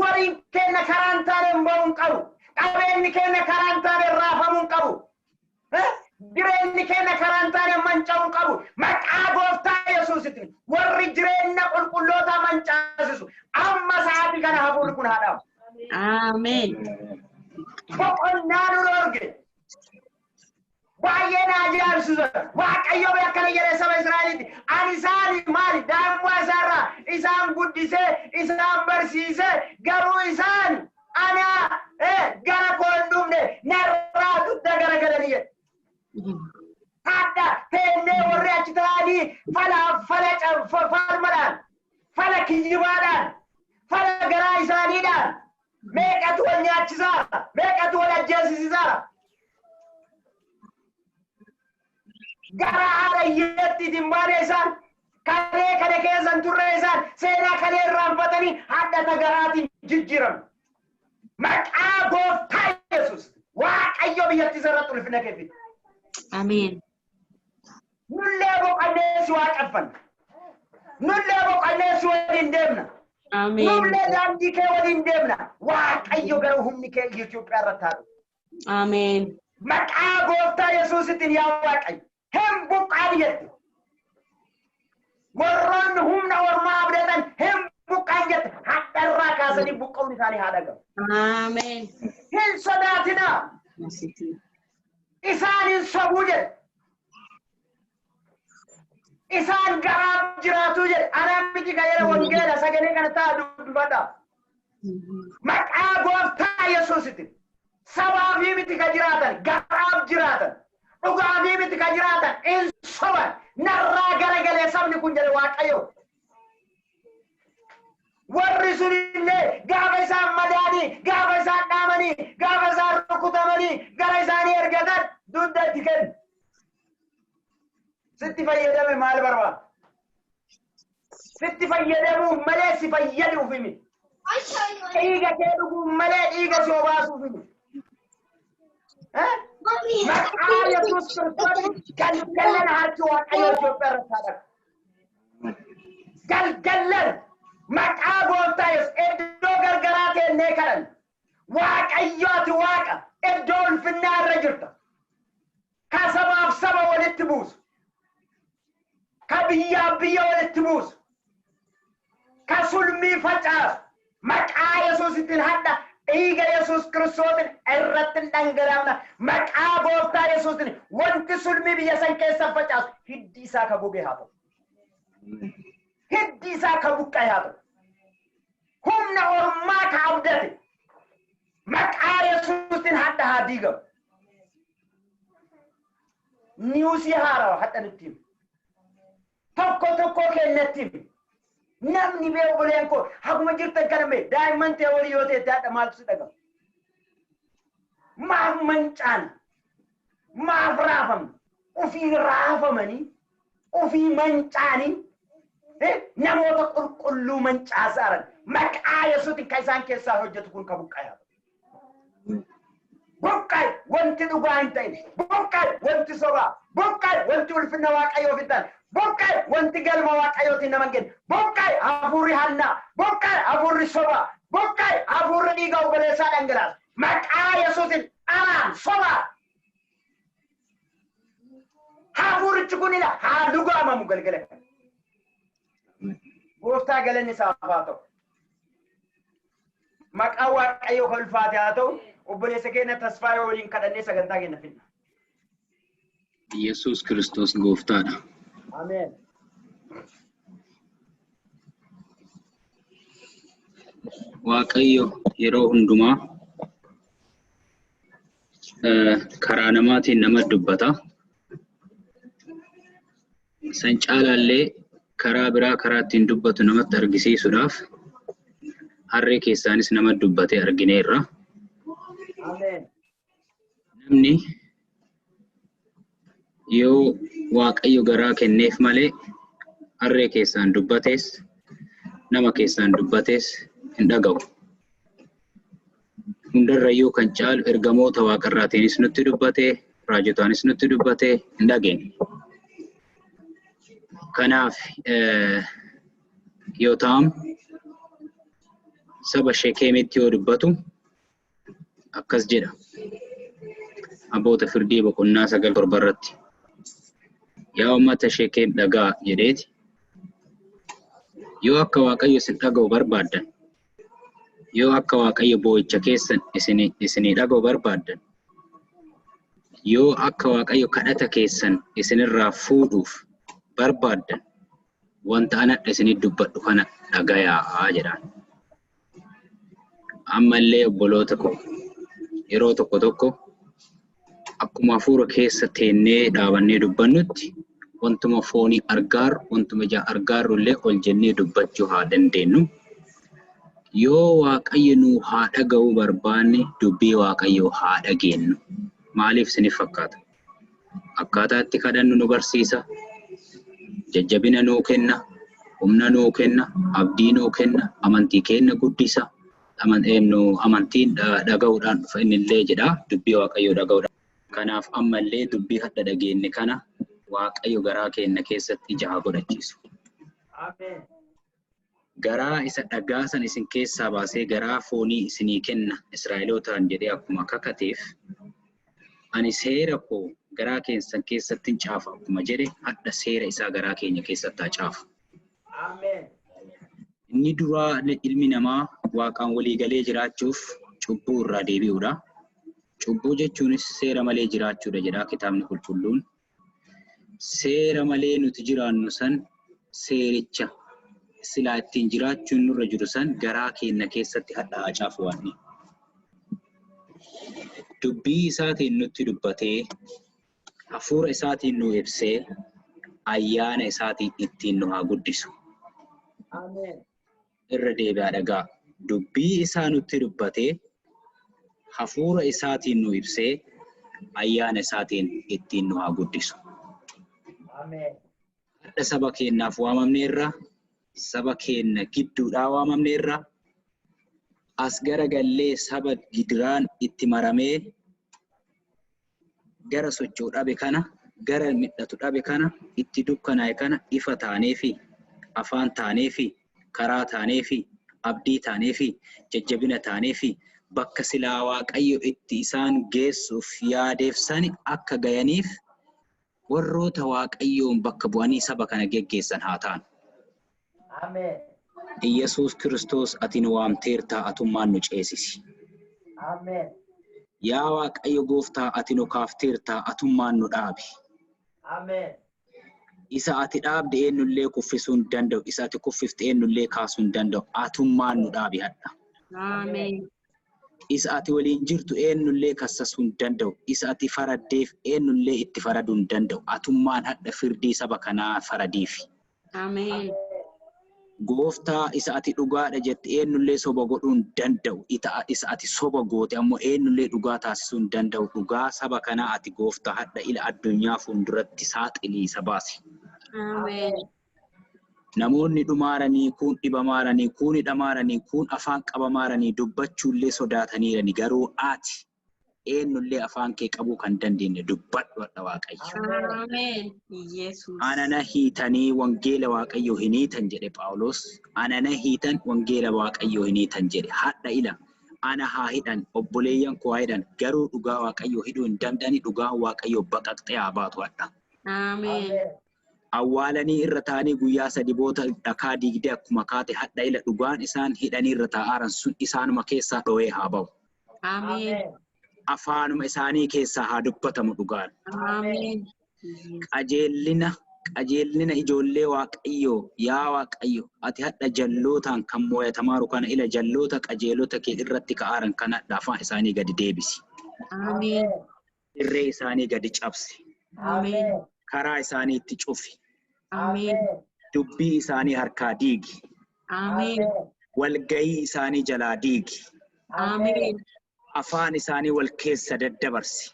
wariin keenya karaan taaneen ba'uun qabu qabeenyi keenya karaan taaneen raafamuun qabu jireenyi keenya karaan taaneen manca'uun qabu maqaa gooftaa Yesuusitiin warri jireenya qulqulloota mancaasisu amma sa'aatii kana hafuurri kun haa dhaabu Ameen. boqonnaa nu dhorge baay'ee na ajaa'ibsiisa Waaqayyo akkana jedhe saba Israa'elitti ani isaanii maali daa'immaa isaarraa isaan guddisee isaan barsiisee garuu isaan ana gara koo hin dhufne narraa dugda garagalanii jedhe hadda teennee warri achi ta'anii falmadhaan fala kijibaadhaan, fala garaa isaaniidhaan, meeqatu wal nyaachisaa, meeqatu wal ajjeesisaa. Gara haadha hiyyeetti dimbaane isaan, kalee kana keessan turre isaan, seenaa kalee irraanfatanii haadhata garaatiin jijjiiramu. Maqaa Gooftaa Yesuus Waaqayyo biyyattii irratti ulfina kennu. Ameen. Nullee boqonnee si waaqeffanna. Nullee boqonnee si waliin deemna. Ameen. Nullee daandii kee waliin deemna. Waaqayyo gara humni kee Itoophiyaa irratti haa dhufu. Ameen. Maqaa Gooftaa Yesuusittiin yaa Waaqayyo. Hin buqqaan jette. Warroonni humna ormaa abdatan hin buqqaan jette. Hadharraa kaasanii buqqa'uun isaanii haa dhagamu. Ameen. Hin sodaatinaa. Isaan hin sobuu jedhe. Isaan garaa jiraatu jedhe. Anaan miti gaheera wangeela sagalee kana ta'a dubbata. Maqaa Gooftaa Yesuusitti. Sabaa fi miti ka jiraatan, garaaf jiraatan. Dhugaa fi miti ka jiraatan, hin soban. Narraa garagalee sabni kun jedhe Waaqayyo. Warri sun illee gaafa isaan madaanii, gaafa isaan dhaamanii, gaafa isaan rukutamanii, gara isaanii ergatan dugda itti kennu. Sitti fayyadame maal barbaada? Sitti fayyadamuuf malee si fayyaduuf himi. Dhiiga kee dhuguuf malee dhiiga si obaasuuf himi. Maqaa Yesuus Kiristoos galgalan harki Waaqayyo Itoophiyaa irratti haa dhaqa. Galgalan maqaa Gooftaa Yesuus iddoo gargaraa teennee kadhan. Waaqayyooti Waaqa iddoo ulfinnaa irra jirta. Ka sabaaf saba walitti buusu. Ka biyyaaf biyya walitti buusu. Ka sulmii facaasu. Maqaa Yesuusittiin hadha dhiiga Yesuus Kiristoosin irratti dhangalaafna. Maqaa Gooftaa Yesuusin wanti sulmii biyya san keessa facaasu hiddi isaa ka gogee haa ta'u. Hiddi isaa ka buqqa'e haa ta'u. Humna ormaa ka abdate. Maqaa Yesuusin hadha haa diigamu. Niwusii haarawa hadha nutti himu. Tokko kennatti himu. Namni bee oboleen koo haguma jirtan kana mee daa'imman ta'e walii yoo ta'e daadha maaltu si dhagama? Maaf mancaan, maaf raafamni, ofii raafamanii, ofii mancaanii, namoota qulqulluu mancaasaran maqaa Yesuutiin kan isaan keessaa hojjetu kun ka buqqa'e. Buqqa'e wanti dhugaa hin ta'in, buqqa'e wanti sobaa, buqqa'e wanti ulfina Waaqayyoof hin taane. Buqqa'e wanti galma Waaqayyootiin nama hin genne. Buqqa'e hafuurri hannaa. Buqqa'e hafuurri sobaa. Buqqa'e hafuurri dhiiga obboleessaa dhangalaasu. Maqaa Yesuusin anaan sobaa. Hafuurichi kunila haa dhugaamamu galgala kana. Gooftaa galanni isaaf haa ta'u. Maqaa Waaqayyoo kan ulfaate haa ta'u. Obboleessa keenya tasfaayoo waliin kadhannee sagantaa keenya finna. Yesuus Kiristoos gooftaadha. Amen. Waaqayyo yeroo hundumaa karaa namaatiin nama dubbata. San caalaallee karaa biraa karaa ittiin dubbatu namatti argisiisuudhaaf harree keessaanis nama dubbatee argineerra. Amen. Namni yoo Waaqayyo garaa kenneef malee harree keessaan dubbatees nama keessaan dubbatees hin dhaga'u. Hundarrayyuu kan caalu ergamoota Waaqarraatiinis nutti dubbatee raajotaanis nutti dubbatee hin dhageenye. Kanaaf Yootaam saba Sheekemitti yoo dubbatu akkas jedha. Abboota firdii boqonnaa 9 irratti. Yaa uummata Sheekem dhagaa jedheeti. Yoo akka Waaqayyo isin dhaga'u barbaaddan, yoo akka Waaqayyo boo'icha keessan isinii dhaga'u barbaaddan, yoo akka Waaqayyo kadhata keessan isinirraa fuudhuuf barbaaddan, wanta anadha isinii dubbadhu kana dhagayaa jedhaan. Ammallee obboloota koo yeroo tokko akkuma hafuura keessa teennee dhaabannee dubbannutti wantuma foonii argaaru wantuma ija argaarullee ol jennee dubbachuu haa dandeenyu. Yoo Waaqayyo nu haa dhaga'uu barbaanne dubbii Waaqayyoo haa dhageenyu. Maaliif isiniif fakkaata? Akkaataa itti kadhannu nu barsiisa. Jajjabina nuu kenna, humna nuu kenna, abdii nuu kenna, amantii keenya guddisa. Amantiin dhaga'uudhaan dhufa innillee jedha, dubbii Waaqayyoo dhaga'uudhaan. Kanaaf ammallee dubbii hadda dhageenye kana Waaqayyo garaa keenya keessatti ija haa godhachiisu. Amen. Garaa isa dhagaa san isin keessaa baasee garaa foonii isinii kenna Israa'elootaan jedhee akkuma kakateef ani seera koo garaa keessan keessatti hin caafa akkuma jedhe hadda seera isaa garaa keenya keessatti haa caafu. Amen. Inni duraa ilmi namaa Waaqaan walii galee jiraachuuf cubbuu irraa deebi'uudha. Cubbuu jechuunis seera malee jiraachuudha jedha kitaabni qulqulluun. Seera malee nuti jiraannu san seericha silaa ittiin jiraachuun nurra jiru san garaa keenya keessatti hadha haa caafu waan. Dubbii isaatiin nutti dubbatee hafuura isaatiin nu ibsee ayyaana isaatiin ittiin nu haa guddisu. Amen. Irra deebi'aa dhagaa. Dubbii isaa nutti dubbatee hafuura isaatiin nu ibsee ayyaana isaatiin ittiin nu haa guddisu. Amen. Hadha saba keenyaaf waamamneerra, saba keenya gidduudhaa waamamneerra, as garagallee saba gidiraan itti maramee gara socho'u dhabe kana, gara midhatu dhabe kana, itti dukkanaa'e kana ifa taanee fi afaan taanee fi karaa taanee fi abdii taanee fi jajjabina taanee fi bakka silaa Waaqayyo itti isaan geessuuf yaadeef sani akka gayaniif warroota Waaqayyoon bakka bu'anii saba kana geggeessan haa ta'an. Amen. Yesuus Kiristoos ati nu waamteertaa atummaan nu ceesisi. Amen. Yaa Waaqayyo Gooftaa ati nu kaafteertaa atummaan nu dhaabi. Amen. Isa ati dhaabde eenyullee kuffisuu hin danda'u. Isa ati kuffifte eenyullee kaasuu hin danda'u. Atummaan nu dhaabi hadha. Amen. Isa ati waliin jirtu eenyullee kassasuu hin danda'u. Isa ati faraddeef eenyullee itti faraduu hin danda'u. Atummaan hadha firdii saba kanaa faradiifi. Amen. Gooftaa isa ati dhugaadha jette eenyullee soba godhuu hin danda'u. Isa ati soba goote ammoo eenyullee dhugaa taasisuu hin danda'u. Dhugaa saba kanaa ati Gooftaa hadha ila addunyaa fuulduratti saaxilii isa baasi. Amen. Namoonni dhumaaranii kun dhibamaaranii kun hidhamaaranii kun afaan qabamaaranii dubbachuullee sodaataniirani garuu ati eenyullee afaan kee qabuu kan dandeenye dubbadhu hadha Waaqayyo. Amen. Yesus. Anana hiitanii wangeela Waaqayyoo hin hiitan jedhe Phaawulos. Anana hiitan wangeela Waaqayyoo hin hiitan jedhe. Hadha ila ana haa hidhan obboleeyyan koo haa hidhan garuu dhugaa Waaqayyoo hidhuu hin danda'ani dhugaa Waaqayyoo baqaqxee haa baatu hadha. Amen. Awwaalanii irra taanii guyyaa sadi booda dhakaa diigdee akkuma kaate hadha ila dhugaan isaan hidhanii irra taa'aaran sun isaanuma keessaa dho'ee haa ba'u. Amen. Afaanuma isaanii keessaa haa dubbatamu dhugaan. Amen. Qajeelina ijoollee Waaqayyoo yaa Waaqayyo ati hadha jallootaan kan mo'atamaaru kana ila jalloota qajeelota kee irratti ka'aaran kana afaan isaanii gadi deebisi. Amen. Irree isaanii gadi cabsi. Amen. Karaa isaanii itti cufi. Amen. Dubbii isaanii harkaa diigi. Amen. Walgayii isaanii jalaa diigi. Amen. Afaan isaanii wal keessa daddabarsi.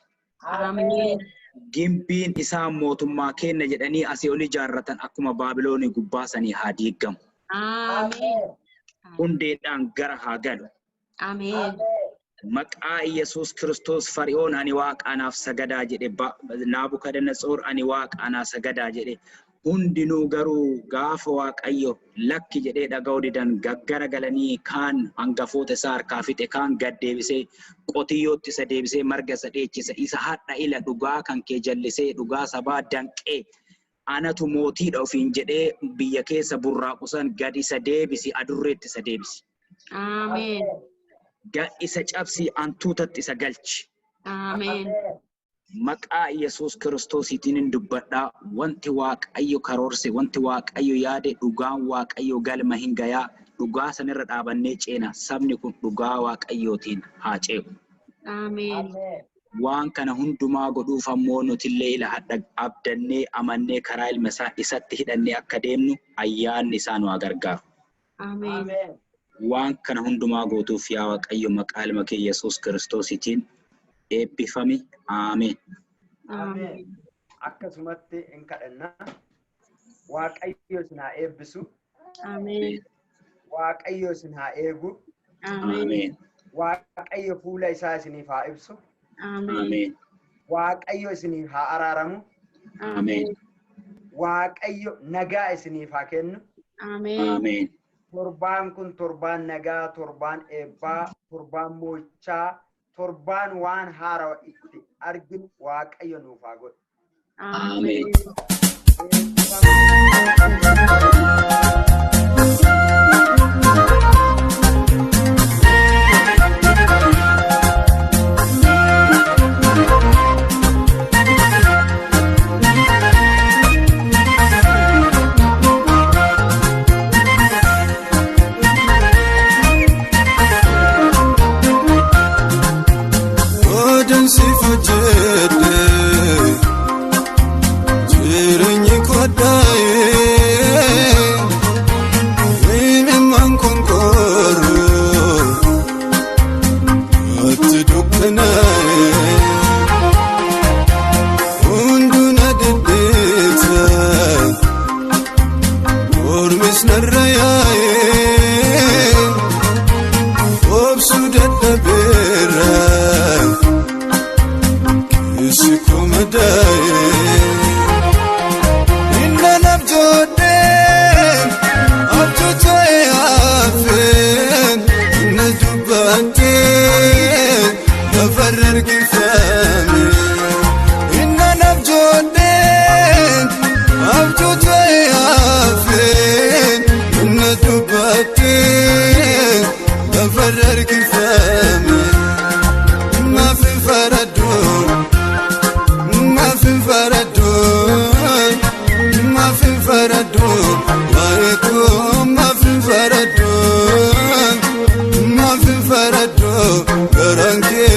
Amen. Gimbiin isaan mootummaa kenna jedhanii asii ol ijaarratan akkuma Baabiloonii gubbaasanii haa diigamu. Amen. Hundeedhaan gara haa galu. Amen. Maqaa Yesuus Kiristoos Fari'oon ani waaqa anaaf sagadaa jedhe Naabukadnetsoor ani waaqa anaaf sagadaa jedhe hundinuu garuu gaafa Waaqayyo lakki jedhee dhaga'uu didan gaggara galanii kaan hangafoota isaa harkaa fixe kaan gad deebisee qotiyyootti isa deebisee marga isa dheechise isa hadha ila dhugaa kan kee jallisee dhugaa sabaa danqee anatu mootiidha ofiin jedhee biyya keessa burraaqusan gad isa deebisi adurreetti isa deebisi. Amen. Isa cabsii antuutatti isa galchi. Amen. Maqaa Yesuus Kiristoosiitiin dubbadhaa wanti Waaqayyo karoorse wanti Waaqayyo yaade dhugaan Waaqayyo galma hin gayaa dhugaa sanirra dhaabannee ceena sabni kun dhugaa Waaqayyootiin haa ce'u. Amen. waan kana hundumaa godhuuf ammoo nutillee ila abdannee amannee karaa ilma isaa isatti hidhannee akka deemnu ayyaanni isaa nu gargaaru. Ameen. Waan kana hundumaa gootuuf yaa Waaqayyo maqaa ilma kee Yesuus Kiristoositiin eebbifami. Ameen. Ameen. Akkasumatti in kadhanna. Waaqayyo isin haa eebbisu. Ameen. Waaqayyo isin haa eegu. Ameen. Waaqayyo fuula isaa isiniif haa ibsu. Ameen. Waaqayyo isiniif haa araaramu. Ameen. Waaqayyo nagaa isiniif haa kennu. Ameen. Ameen. Torbaan kun torbaan nagaa, torbaan eebbaa, torbaan mo'ichaa, torbaan waan haaraa itti arginu Waaqayyo nuuf haa godhu. Ameen. Garanti